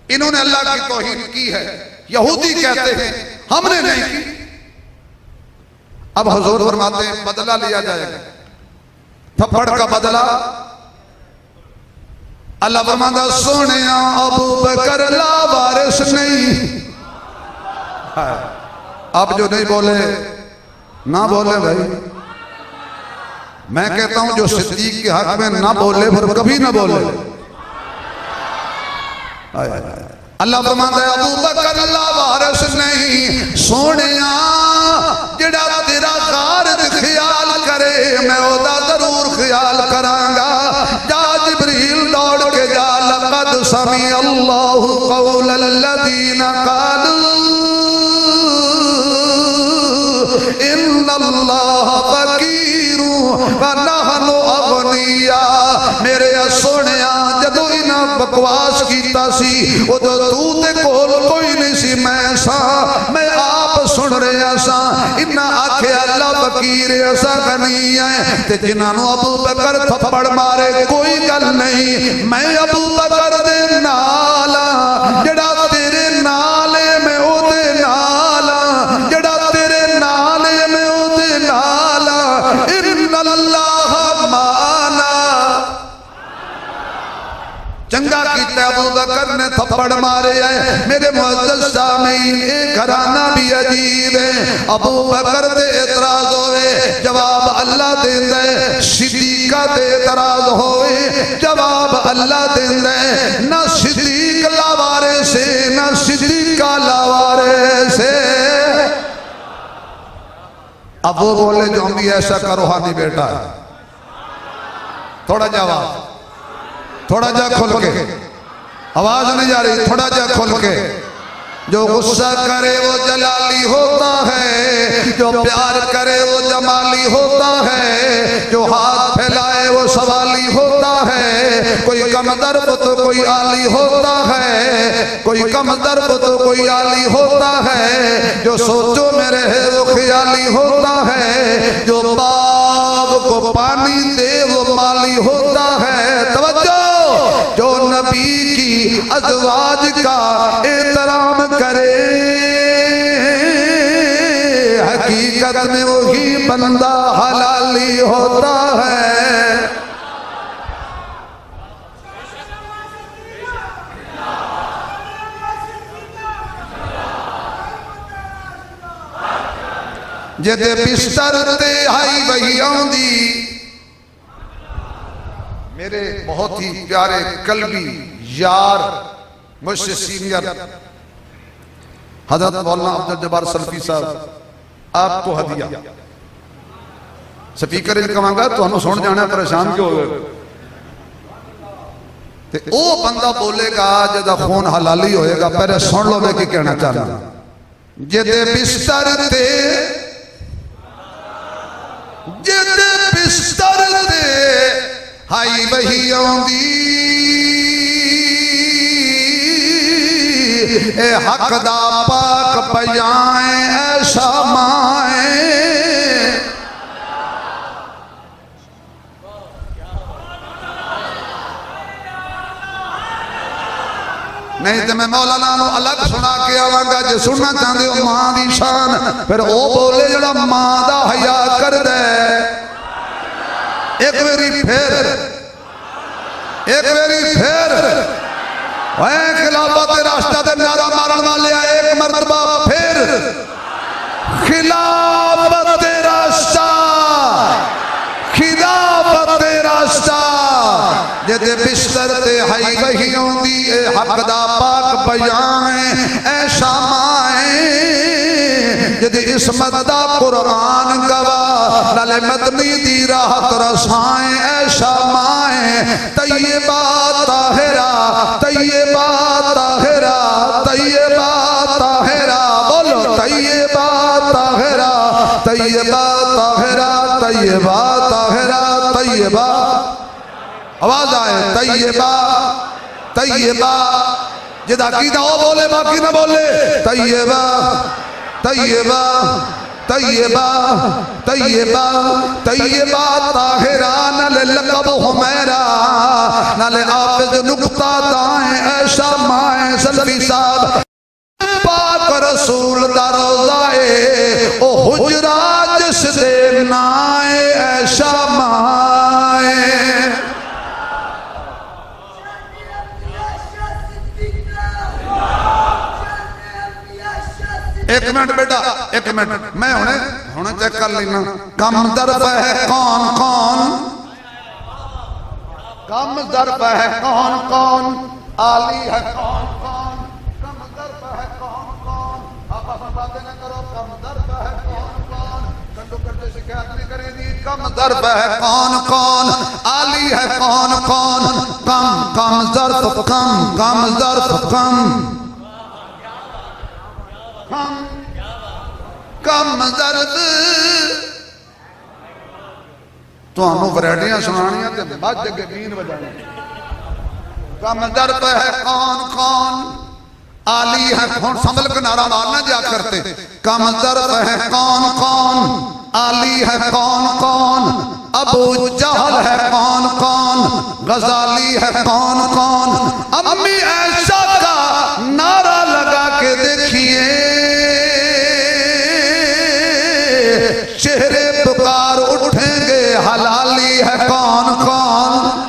इन्होंने अल्लाह की तौहीन की है, यहूदी कहते हैं हमने नहीं की। अब हुजूर फरमाते हैं बदला लिया जाएगा, थप्पड़ का बदला। अल्लाह फरमाता सोने अबू बकर लावारिस नहीं। अब जो नहीं बोले ना बोले भाई, मैं कहता हूं जो सिद्दीक के हक में ना बोले फिर कभी ना बोले। अल्लाह फरमाता है अबू बकर लावारिस नहीं। सोनिया जेड़ा तेरा कारज ख्याल करे मैं ओदा जरूर ख्याल करांगा। जा जिब्रील दौड़ के जा लक़द समी अल्लाहु कौलल्लज़ीना क़ालू इन्नल्लाह फ़क़ीरु व नहनु अग़निया। मेरे सोहणिया जदों इन्हां बकवास कीता सी उदों तू ते कोल कोई नहीं सी, मैं आप सुन रहा सा। इन्हां आख्या अल्लाह फ़कीर असा गनी है ते जिन्हां अबू बकर थप्पड़ मारे कोई गल नहीं, मैं अबू बकर दे नाल जड़ा तेरे नाल मैं ओदे नाल जड़ा तेरे नाल मैं ओदे नाल। इन्नल्लाह माना। चंगा कीता अबू बकर ने थप्पड़ मारे है। मेरे मुअज़्ज़ज़ सामीन ए घराना भी अजीब है। अबू बकर दे एतराज होवे जवाब अल्लाह देंदा है, सिद्दीका दे एतराज होवे जवाब अल्लाह देंदा है। ना सिद्दीक लावारे से ना सिद्दीका लावारे से। अब वो बोले जो हम भी ऐसा करो हानी बेटा, थोड़ा जवाब थोड़ा जा खुल के, आवाज नहीं जा रही, थोड़ा जा खुल के। जो गुस्सा करे वो जलाली होता है, जो प्यार करे वो जमाली होता है, जो हाथ फैलाए वो सवाली होता है। कोई कम दर्द तो कोई आली होता है, कोई कम दर्द तो कोई आली होता है। जो सोचो में रहे वो ख्याली होता है, जो बाग को पानी दे वो माली होता है। तवज्जो, जो नबी की अज़वाज का एहतराम करे हकीकत में वही बंदा हलाली होता है। जेदे बिस्तर ते आई वही आंदी। मेरे बहुत ही प्यारे कल्बी यार मुझसे सीनियर हजरत मौलाना अब्दुल जब्बार सल्फी साहब आपको हदिया स्पीकर कहांगा तो सुन जाना, परेशान क्यों हो गए। वो बंदा बोलेगा जदा खून हलाली होएगा, पहले सुन लो मैं की कहना चाहना। जेदे बिस्तर ते हाई वही आंदी ए हक दा पाक बजाए ऐसा माए। नहीं तो मैं मौलाना अलग सुना के आवांगा। जे सुनना चाहते हो मां की शान, फिर वो बोले जड़ा मां का हया कर दे। एक बारी फिर खिलाफत रास्ता ते नारा मारन वाले एक मरतबा फिर खिलाफत रास्ता जेदे बिस्तर ते हाई वही आंदी ए हक दा पाक बजाए ऐसा माए। जेदे इस्मत दा कुरान गवाह नाले मदनी दी राहत रसाए ऐसा माए। तैयबा ताहिरा तैयबा ताहिरा तैयबा ताहिरा, बोलो तैयबा ताहिरा तैयबा ताहिरा तैयबा ताहिरा तैयबा। आवाज आए तैयबा तैयबा। जिदा कीदा वो बोले बाकी ना बोले। तैयबा तैयबा तैयबा तैयबा तैयबा ताहिरा। नाले लक़ब हुमैरा नाले हाफिज़ नुक्ता दाएं ऐसा माए। सल्फी साहब पाक रसूल दा रोज़ा ए ओ हुजरा जिस दे नाए ऐसा माए। एक मिनट बेटा एक मिनट, मैं हुणे चेक कर लेना। कम दर्ब है कौन कौन, कम दर्ब है कौन कौन, आली है कौन कौन, कम दर्ब है कौन कौन। आपस में बातें न करो। कम दर्ब है कौन कौन, कंडू करते शिकायत नहीं करेगी। कम दर्ब है कौन कौन, आली है कौन कौन। कम कम दर्ब कम कम ज़र्फ़ कम ज़र्फ़ तुहानू वैरायटियां सुनानियां ते बज अगे बीन बजाने कम ज़र्फ़ है कौन कौन आली है कौन संभल के नारा मारना जा करते कम ज़र्फ़ है कौन कौन आली है कौन कौन अबू जहल है कौन कौन गजाली है कौन कौन अम्मी ऐशा का नारा लगा के देखिए चेहरे पुकार उठेंगे हलाली है कौन कौन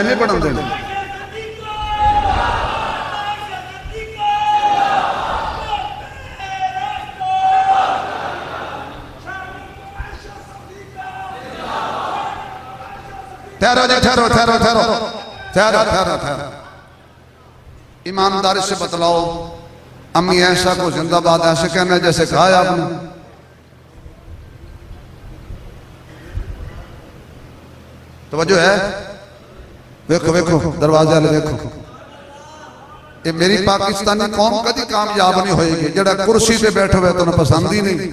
नहीं पढ़न देना ठहरो जी ठहरो ठहरो ठहरो ठहरो ठहरो ठहरो ईमानदारी से बतलाओ अम्मी ऐसा को जिंदाबाद ऐसे कहना जैसे कहा आपने तवज्जो है देखो देखो दरवाजे वाले देखो ये मेरी पाकिस्तानी कौम कभी कामयाब नहीं होएगी जड़ा कुर्सी पे बैठे हुए तो पसंद ही नहीं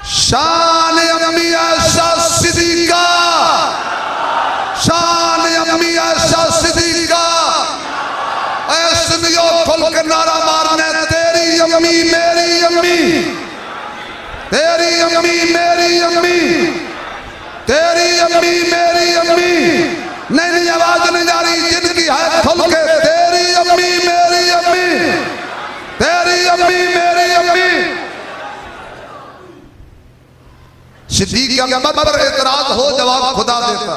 शान अम्मी आयशा सिद्दीका शान अम्मी आयशा सिद्दीका ऐसे खुल के नारा मारने तेरी अम्मी मेरी अम्मी तेरी अम्मी मेरी अम्मी तेरी अम्मी मेरी अम्मी नहीं आवाज नहीं जा रही जिनकी है खुल के तेरी अम्मी मेरी अम्मी तेरी अम्मी मेरी अम्मी सिद्दीका पर एतराज हो जवाब खुदा देता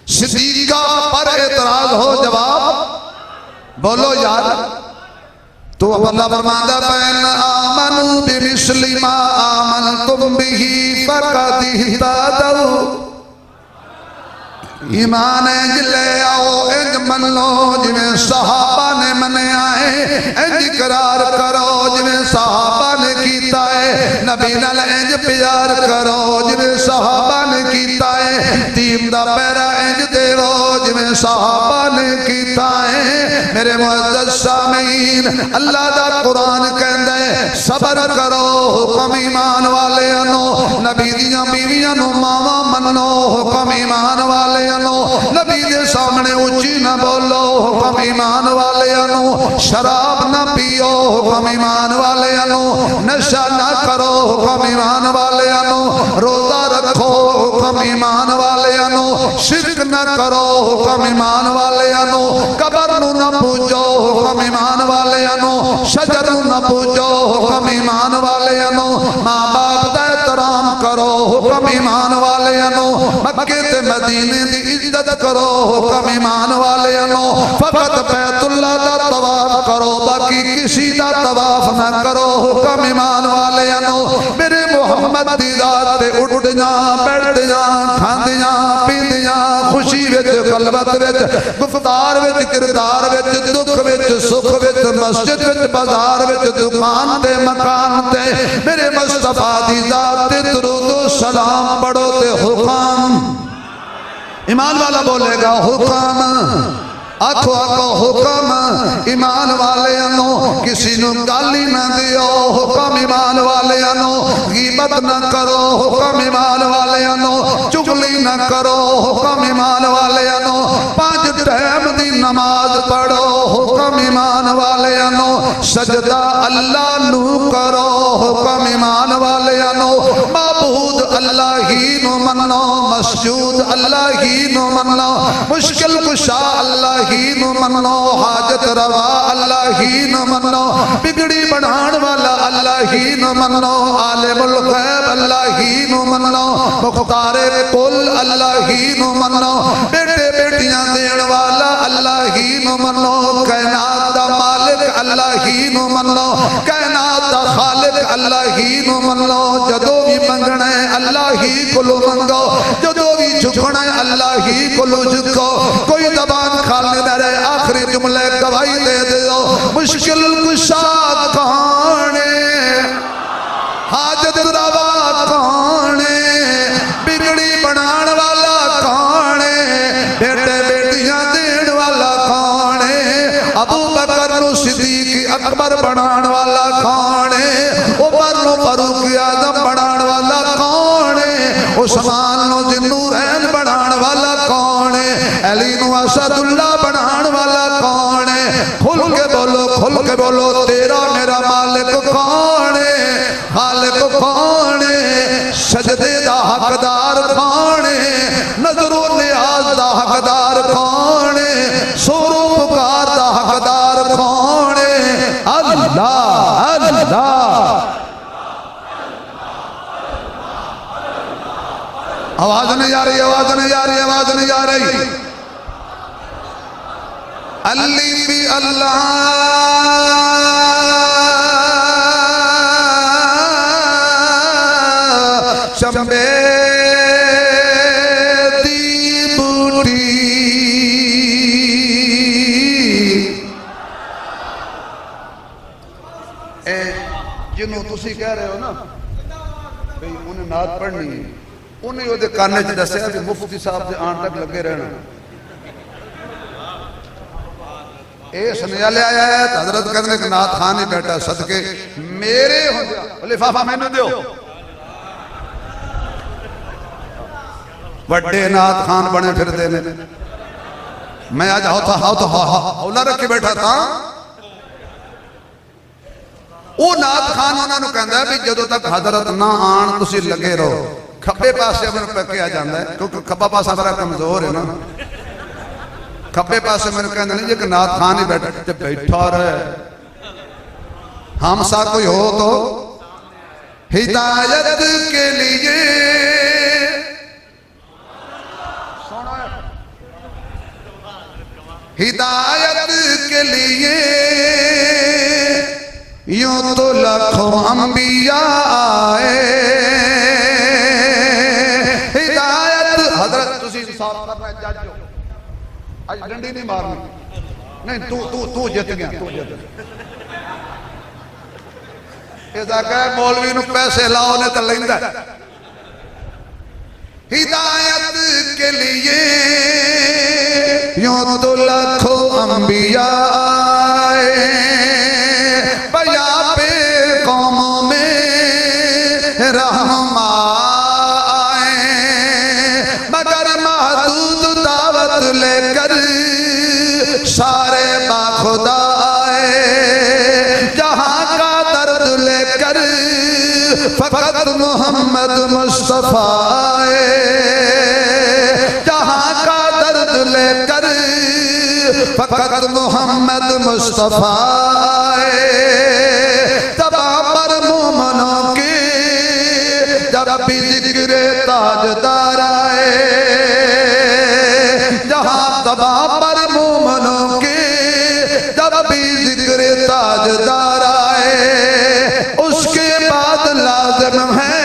सिद्दीका पर एतराज हो जवाब बोलो यार तो अल्लाह फरमाता बैन आमनु बिमिस्लि मा आमनतुम बिही फक़द इहतदौ ईमान ले आओ इंज मन लो जिवें सहाबा ने मनिया है इंज इकरार करो जिवें सहाबा ने कीता है नबी नाल इंज प्यार करो जिवें सहाबा ने कीता है दीन दा पैरा इंज देवो जिवें सहाबा ने कीता है मेरे मुअज़्ज़ज़ सामीन अल्लाह दा कुरान कहंदा है सबर करो हुक्म ईमान वाले नो नबी दियां बीवियां नु मावा मन्नो हुक्म ईमान वाले नबी के सामने ऊंची ना बोलो हुक्म ईमान वाले शराब ना पियो हुक्म ईमान वाले नशा ना करो हुक्म ईमान वाले रोजा रखो हुक्म ईमान वाले शिरक ना करो हुक्म ईमान वाले कबर नू ना पूजो हुक्म ईमान वाले शजर नू ना पूजो हुक्म ईमान वाले मां बाप दा एहतराम करो हुक्म ईमान वाले मक्के ते मदीने दी इज्जत करो हुक्म ईमान वाले फकत बैतुल्लाह दा तवाफ करो बाकी किसी दा तवाफ ना करो हुक्म ईमान वाले मेरे मुहम्मद दी जात ते उठ जा बैठ जा खांदियां पींदियां खुशी विच कलबत विच गुफ्तार विच किरदार विच दुख विच सुख विच मस्जिद विच बाजार विच दुकान ते मकान ते मेरे मुस्तफा दी जात ते दुरूद सलाम पढ़ो ते हुक्म ईमान वाला बोलेगा हुक्म आखो आखो हुक्म ईमान वाले किसी नू गाली ना दियो हुक्म ईमान वाले गीबत ना करो हुक्म ईमान वाले चुगली ना करो हुक्म ईमान वाले 5 टाइम दी नमाज पढ़ो हुक्म ईमान वाले सजदा अल्लाह नू करो हुक्म ईमान वाले माबूद अल्लाह ही नू मनो मसजूद अल्लाह ही नू मनो मुश्किल कुशा अल्लाह ही नू मनो हाजत रवा अल्लाह ही नू मनो बिगड़ी बढ़ाण वाला अल्लाह ही नू मनो आलिमुल गैब अल्लाह ही नू मनो मुख्तारे कुल अल्लाह ही नू मनो बेटे बेटियां देण वाला अल्लाह ही नू मनो कायनात दा मालिक अल्लाह ही नू मनो, कायनात दा खालिक अल्लाह ही नू मनो। जदों भी मंगना है अल्लाह ही कोलों मंगो, जदों भी झुकना है अल्लाह ही कोलों झुको। कोई जबान खाली न रहे, आखिरी जुमले गवाही दे दो। मुश्किल कुशा कौन है, हाजत रवा कौन है, बिगड़ी बनान वाला कौन है, बेटे बेटियां देने वाला कौन है। अबू बकर नु सिद्दीक अकबर बनान वाला कौन है, उमर नु फारूक आजम बनान वाला कौन है, उस्मान नु जिन्नूरैन बनान वाला कौन है, अली नु असदुल्ला बनान वाला कौन है। खुल के बोलो, खुल के बोलो, तेरा मेरा मालिक कौन है, खालिक कौन है, सजदे दा हकदार कौन है, नजरों नियाज दा हकदार कौन है, सुरो पुकार दा हकदार कौन है। अल्लाह अल्लाह। आवाज नहीं आ रही, आवाज नहीं आ रही, आवाज नहीं आ रही। अल्ली भी अल्लाह चंबे दी बूटी, जिन्हों तुसी कह रहे हो ना भाई उन्हें नात पढ़नी है, उन्हें वो कान च दसिया कि मुफ्ती साहब के आने तक लगे रहना। ये सुनिया लिया है तो हजरत कहते कि नाथ खान ही बैठा सदके मेरे हो लिफाफा मैंने दो। बड़े नाथ खान बने फिरते ने, मैं आज हौला रख के बैठा था। वो नाथ खान उन्होंने कहता भी जो तक हजरत ना आन तुसी लगे रहो। खब्बे पासे मैंने कहा जाता है क्योंकि खब्बा पासा बड़ा कमजोर है ना। खब्बे पासे मैंने कहना नहीं कि नाथ खान ही बैठा रहे, हम सा कोई हो तो हिदायत के लिए हिदायत के लिए यूं तो लाखों अंबिया आए। हिदायत हजरत तुसी इंसाफ करना जज हो, आज डंडी नहीं मारनी, नहीं तू तू तू जित गया, तू जित गया। मौलवी नु पैसे लाओ ने तो लेंदा। हिदायत के लिए यूं तो लाखों अंबिया आए, बया पे कौमों में रहमा आए, मगर महदूद दावत लेकर सारे बाखुदा आए। जहां का दर्द लेकर फकत मोहम्मद मुस्तफा आए, जहां का दर्द लेकर फकत मोहम्मद मुस्तफा आए। तबाह पर मोमनों के जब भी जिक्र ताजदार आए, जहां तबाह पर मोमनों के जब भी जिक्र ताजदार आए, उसके बाद लाज़िम है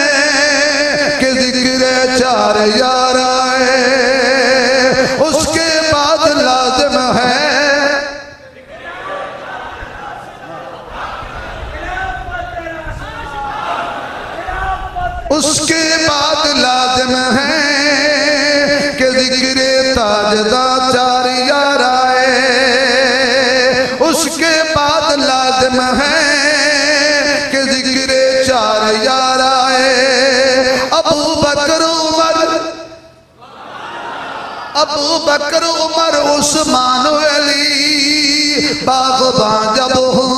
कि जिक्र चार यार आए। उसके बाद लाज़िम है उसके बाद लाज़िम है कि जिक्र ताजदा चार यार आए। उसके बाद लाज़िम है कि जिक्र चार यार आए। अबू बकर उमर उस्मान अली बाग़बान जब हूँ।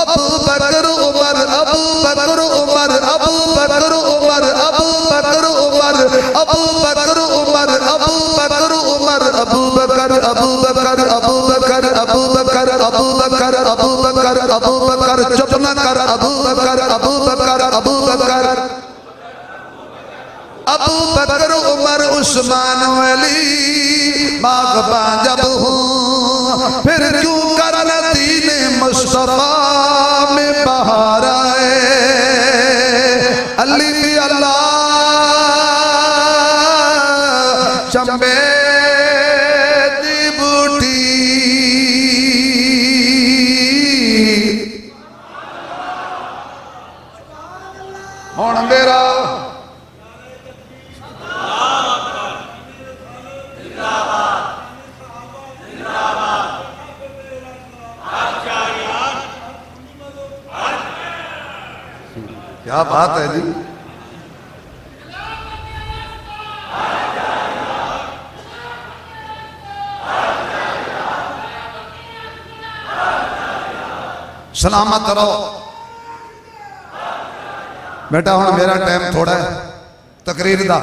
अबू बकर उमर अबू बकर उमर अबू बकर उमर अबू बकर उमर अबू बकर उमर अबू बकर उमर अबू बकर अबू बकर अबू बकर अबू बकर अबू बकर अबू बकर अबू बकर चुप न कर अबू बकर अबू बकर अबू बकर अबू बकर उमर उस्मान अली बाग़बान जब हूँ। फिर क्यों करना चंबे दी बूटी हुण मेरा क्या बात है जी। सलामत रहो बेटा। हुण मेरा टाइम थोड़ा है तकरीर दा।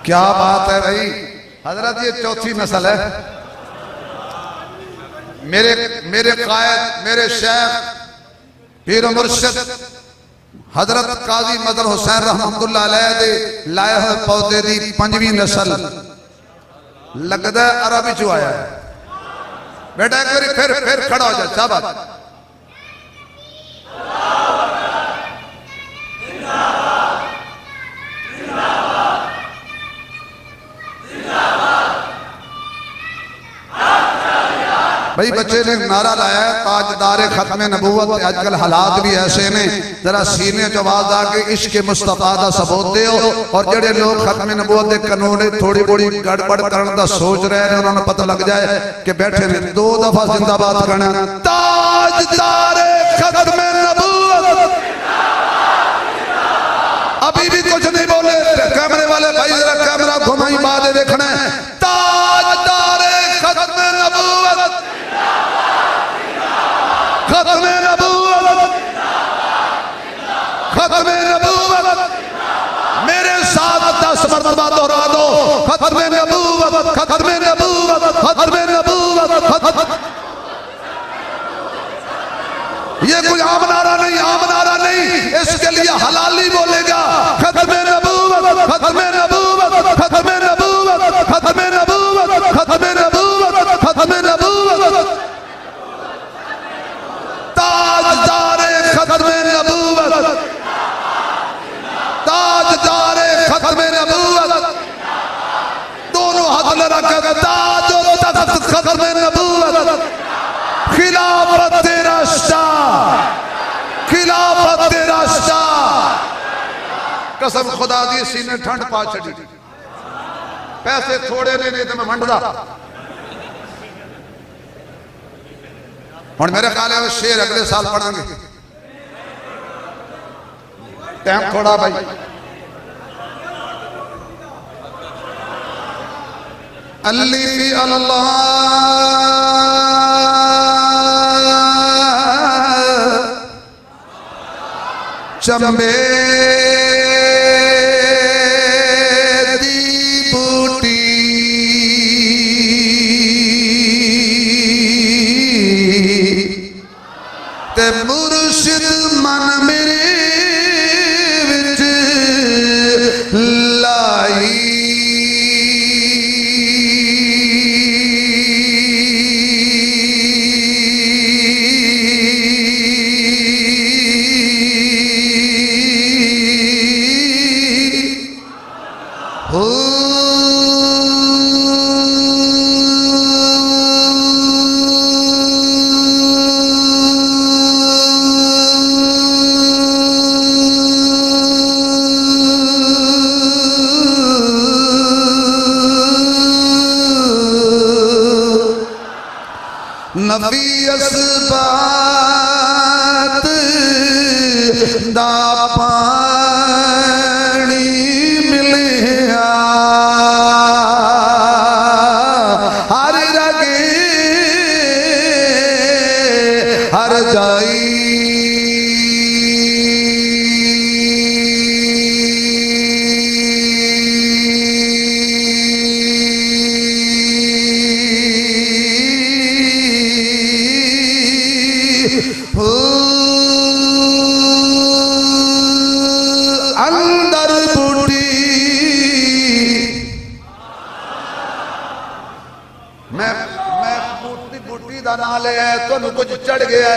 क्या बात है भाई हजरत, ये चौथी नस्ल है। मेरे कायद, मेरे शेख, पीर मुर्शिद हजरत काजी मदर हुसैन रहमतुल्लाह अलैह दे लाए हुए पौधे दी 5वीं नस्ल लगदा अरब चो आया है। बेटा एक बार फिर खड़ा हो जा। शाबाश। भाई बच्चे ने नारा लाया ताजदारे खत्म नबूवत। आजकल हालात भी ऐसे ने, जरा सीने च आवाज आके इश्क मुस्तफा दा सबूत दियो। और जेडे लोग खत्म नबूवत दे कानून थोड़ी बड़ी गड़बड़ करने दा सोच रहे हैं, उन्होंने पता लग जाए कि बैठे ने 2 दफा जिंदाबाद करना। ताजदारे खत्म नबूवत। अभी भी कुछ नहीं बोले कैमरे वाले भाई, जरा कैमरा घुमाई बाद देखना है। ताजदारे खत्म नबूवत, खत्म नबूवत, खत्म नबूवत। मेरे साथ 10 मरतबा दोहरा दो। खत्म नबूवत, खत्म नबूवत, खत्म नबूवत। ये कोई आम नारा नहीं, आम नारा नहीं, इसके लिए हलाली बोलेगा। खत्म नबूवत, खत्म नबूवत, खत्म नबूवत, खत्म नबूवत, खत्म नबूवत, खत्म नबूवत। ताजदारे खत्म नबूवत, ताजदारे खत्म नबूवत। दोनों हाथ लगा कर ताज तख्त खत्म नबूवत। खिलाफत रास्ता, खिलाफत रास्ता। कसम खुदा दी सीने ठंड पा छड़ी। पैसे थोड़े ने नहीं तो मैं मंडदा। हुण मेरे ख्याल है शेर अगले साल पढ़ांगे। टाइम थोड़ा भाई। अल्ली अल्लाह चंबे दी बूटी ते मुर्शिद मन मेरे विच लाई। नबी असबात दा पानी मिलिया हर रगे हर जाई। मैं बूटी बूटी का नाम लिया तुम कुछ चढ़ गया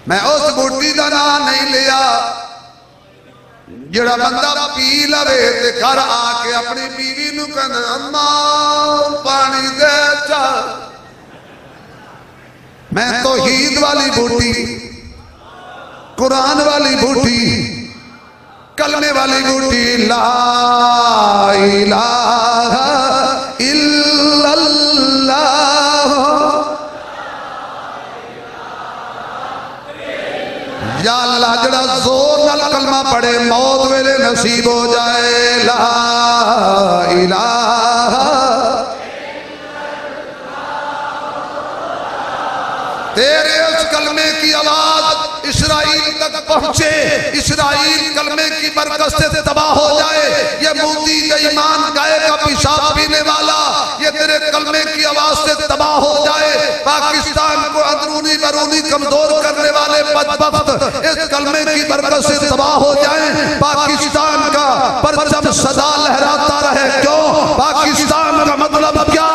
मैं उस बूटी का नाम नहीं लिया जड़ा बंदा पी लवे ते घर आके अपनी बीवी नूं कहंदा अम्मा पानी दे चा मैं तौहीद वाली बूटी कुरान वाली बूटी कलमे वाली बूटी ला इलाहा इल्लल्लाह या अल्लाह जड़ा जोर नाल कलमा पढ़े मौत वेले नसीब हो जाए ला इलाहा तेरे उस कलमे की आवाज इस्राइल तक पहुंचे इस्राइल कलमे की बरकत से तबाह हो जाए ये मोदी बेईमान गाय का पेशाब पीने वाला ये तेरे कलमे की आवाज से तबाह हो जाए पाकिस्तान को अंदरूनी बरूनी कमजोर करने वाले बदबख्त इस कलमे की बरकत से तबाह हो जाए पाकिस्तान का परचम सदा लहराता रहे क्यों पाकिस्तान का मतलब क्या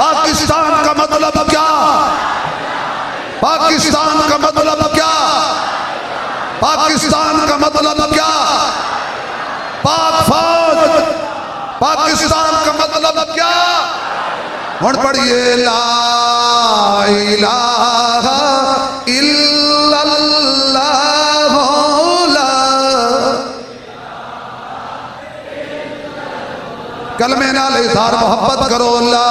पाकिस्तान का मतलब क्या पाकिस्तान का मतलब क्या पाकिस्तान का मतलब क्या पाक फौज पाकिस्तान का मतलब क्या हुण पढ़िए ला इलाहा इल्लल्लाह कलमे नाल इज़हार मोहब्बत करो अल्लाह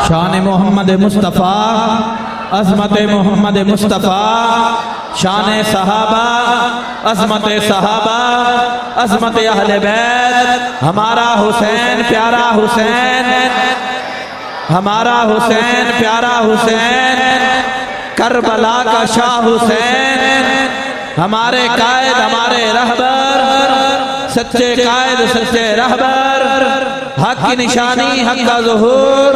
शान मोहम्मद मुस्तफ़ा अज़मत मोहम्मद मुस्तफ़ा शान सहाबा अज़मत सहाबा अज़मत अहले बैत हमारा हुसैन प्यारा हुसैन हमारा हुसैन प्यारा हुसैन करबला का शाह हुसैन हमारे कायद हमारे रहबर सच्चे कायद सच्चे रहबर हक की निशानी हक का ज़ुहूर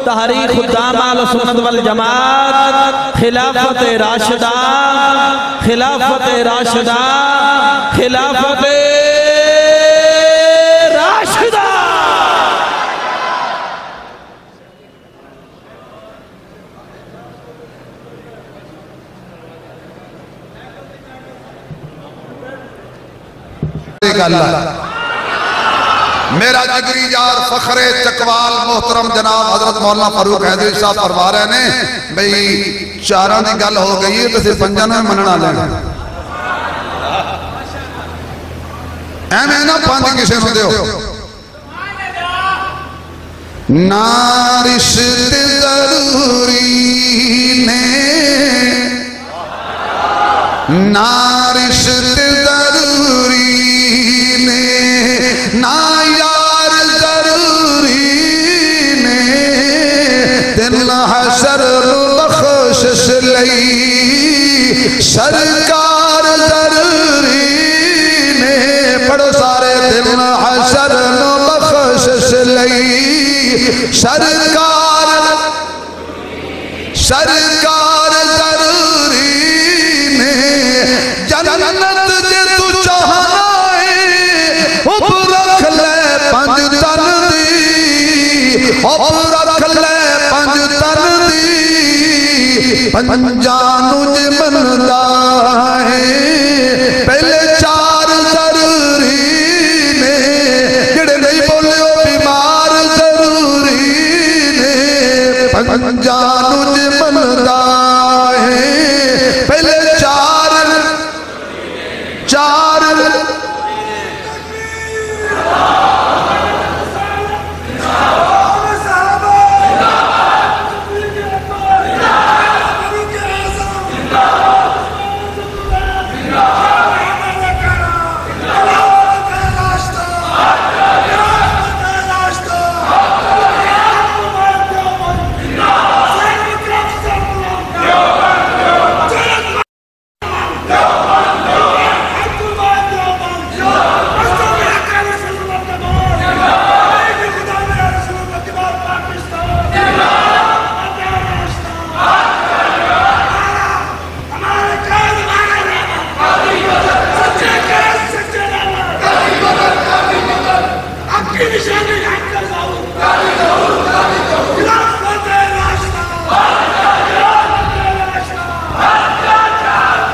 तहरीक खुद्दाम अहले सुन्नत वल जमात खिलाफत राशिदा खिलाफत राशिदा खिलाफत राशिदा मेरा जिगरी यार फखरे चकवाल मोहतरम जनाब हजरत मौलाना फारूक हैदरी साहब फरमा रहे ने भाई चारां की गल हो गई है तो फिर पंजां ने मनना लेना एवें ना पंज किसी को दो ना रिश्ते जरूरी ने ना रिश्ते जरूरी ने ना यार जरूरी ने दिल हशर बख्शिश लई सरकार जरूरी ने पढ़ो सारे दिल हशर बख्शिश लई सरकार सरकार जरूरी ने जन्नत जे तू चाहना है रख ले पंज तन दी रख ले पंज तन दी पंजानू जे मनदा है पहले चार जरूरी ने जेड़े नहीं बोले बीमार जरूरी ने पंजानू जे मनदा है पहले चार चार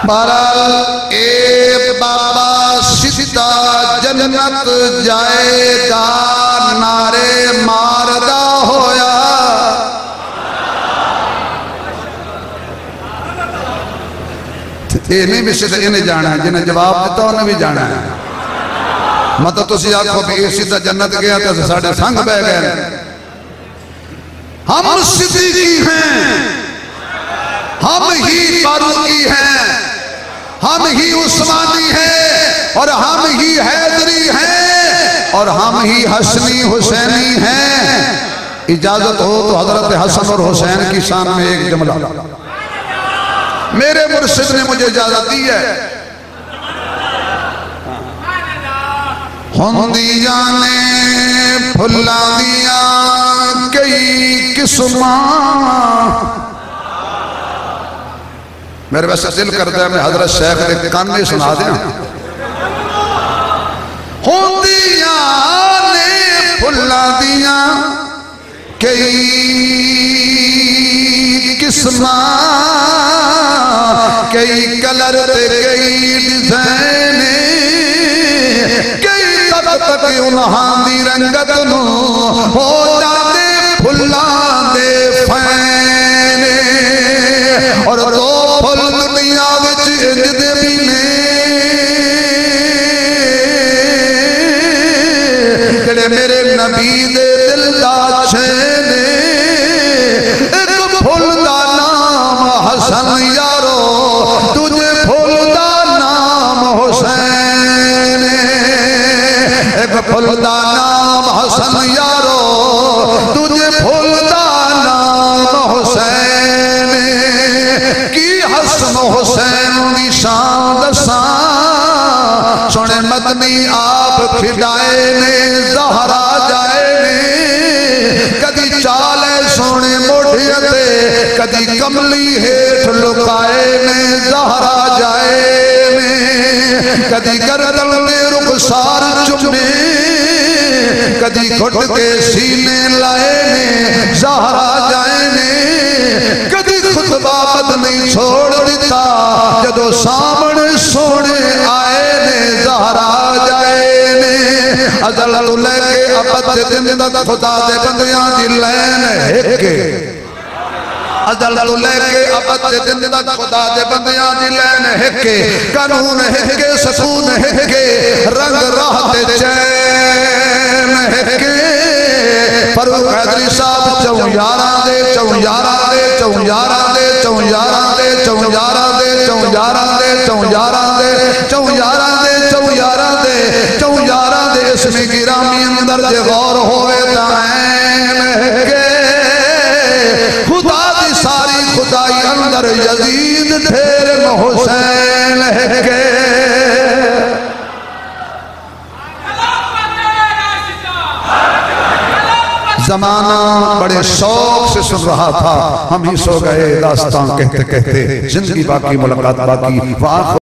बहरहाल ए बाबा सीधा जन्नत जाएगा नारे मारदा होया। ये नहीं भी सीधा इन्हें जाना है, जिन्हें जवाब दिता उन्हें भी जाना है। मतलब तुम आखो भी सीधा जन्नत गया तो साढ़े संग बह गए। हम सिद्दीकी हैं, हम ही फारूकी हैं, हम ही उस्मानी हैं, और हम ही हैदरी हैं, और हम ही हसनी हुसैनी हैं। इजाजत हो तो हजरत हसन और हुसैन की शान में एक जुमला मेरे मुर्शिद ने मुझे इजाजत दी है। होंदिया ने फुल्ला दिया कई किस्मां। मेरे वैसे दिल करता है मैं हजरत शेख के कान में सुना दें। होंदिया ने फुल्ला दिया कई किस्मां, कई कलर ते कई डिजाइन, कई तक उन्हां दी रंगत नू हो जाते फुल्लां दे फैन। और दो फुल दुनिया विच इंज दे भी ने जेड़े मेरे नबी दे दिल दा चैन। एक फुल दा नाम हसन यारो, तुझे फुल दा नाम हुसैन। एक फुल दा नाम हसन यारो, तुझे फुल दा नाम हुसैन। की हसन हुसैन दी शान दसां, सोने मदनी आप खिलाए ने ज़हरा जाए ने। कदी चाले सोने मोढ़िया ते, कदी कमली हेठ लुकाए ने ज़हरा जाए ने। कदी गर्दन में रुखसार चुमे, कदी घुट के सीने लाए ने ज़हरा जाए ने। कदी खुतबा नहीं छोड़ दिता, जदों सामने सोने आए ने ज़हरा जाए ने। अज़ल तो लेके अबद दिन तक खुदा दे बंदियां दी लैन हिके। अज़ल तो लेके अबद दिन तक खुदा दे बंदियां दी लैन हिके। कानून हिके, सकून हिके, रंग राहत चैन हिके। फरूक हैदरी साहब चौयारा दे चौयारा दे चौयारा दे चौयारा दे चौयारा दे चौयारा दे चौयारा दे चौयारा दे चौयारा दे चौयारा दे। इसमें गिरामी अंदर जे गौर होवे तान के खुदा दी सारी खुदाई अंदर यजीद ठेर हुसैन के। जमाना बड़े शौक से सुन रहा था, हम ही सो गए दास्तां कहते कहते। जिंदगी बाकी मुलाकात बाकी।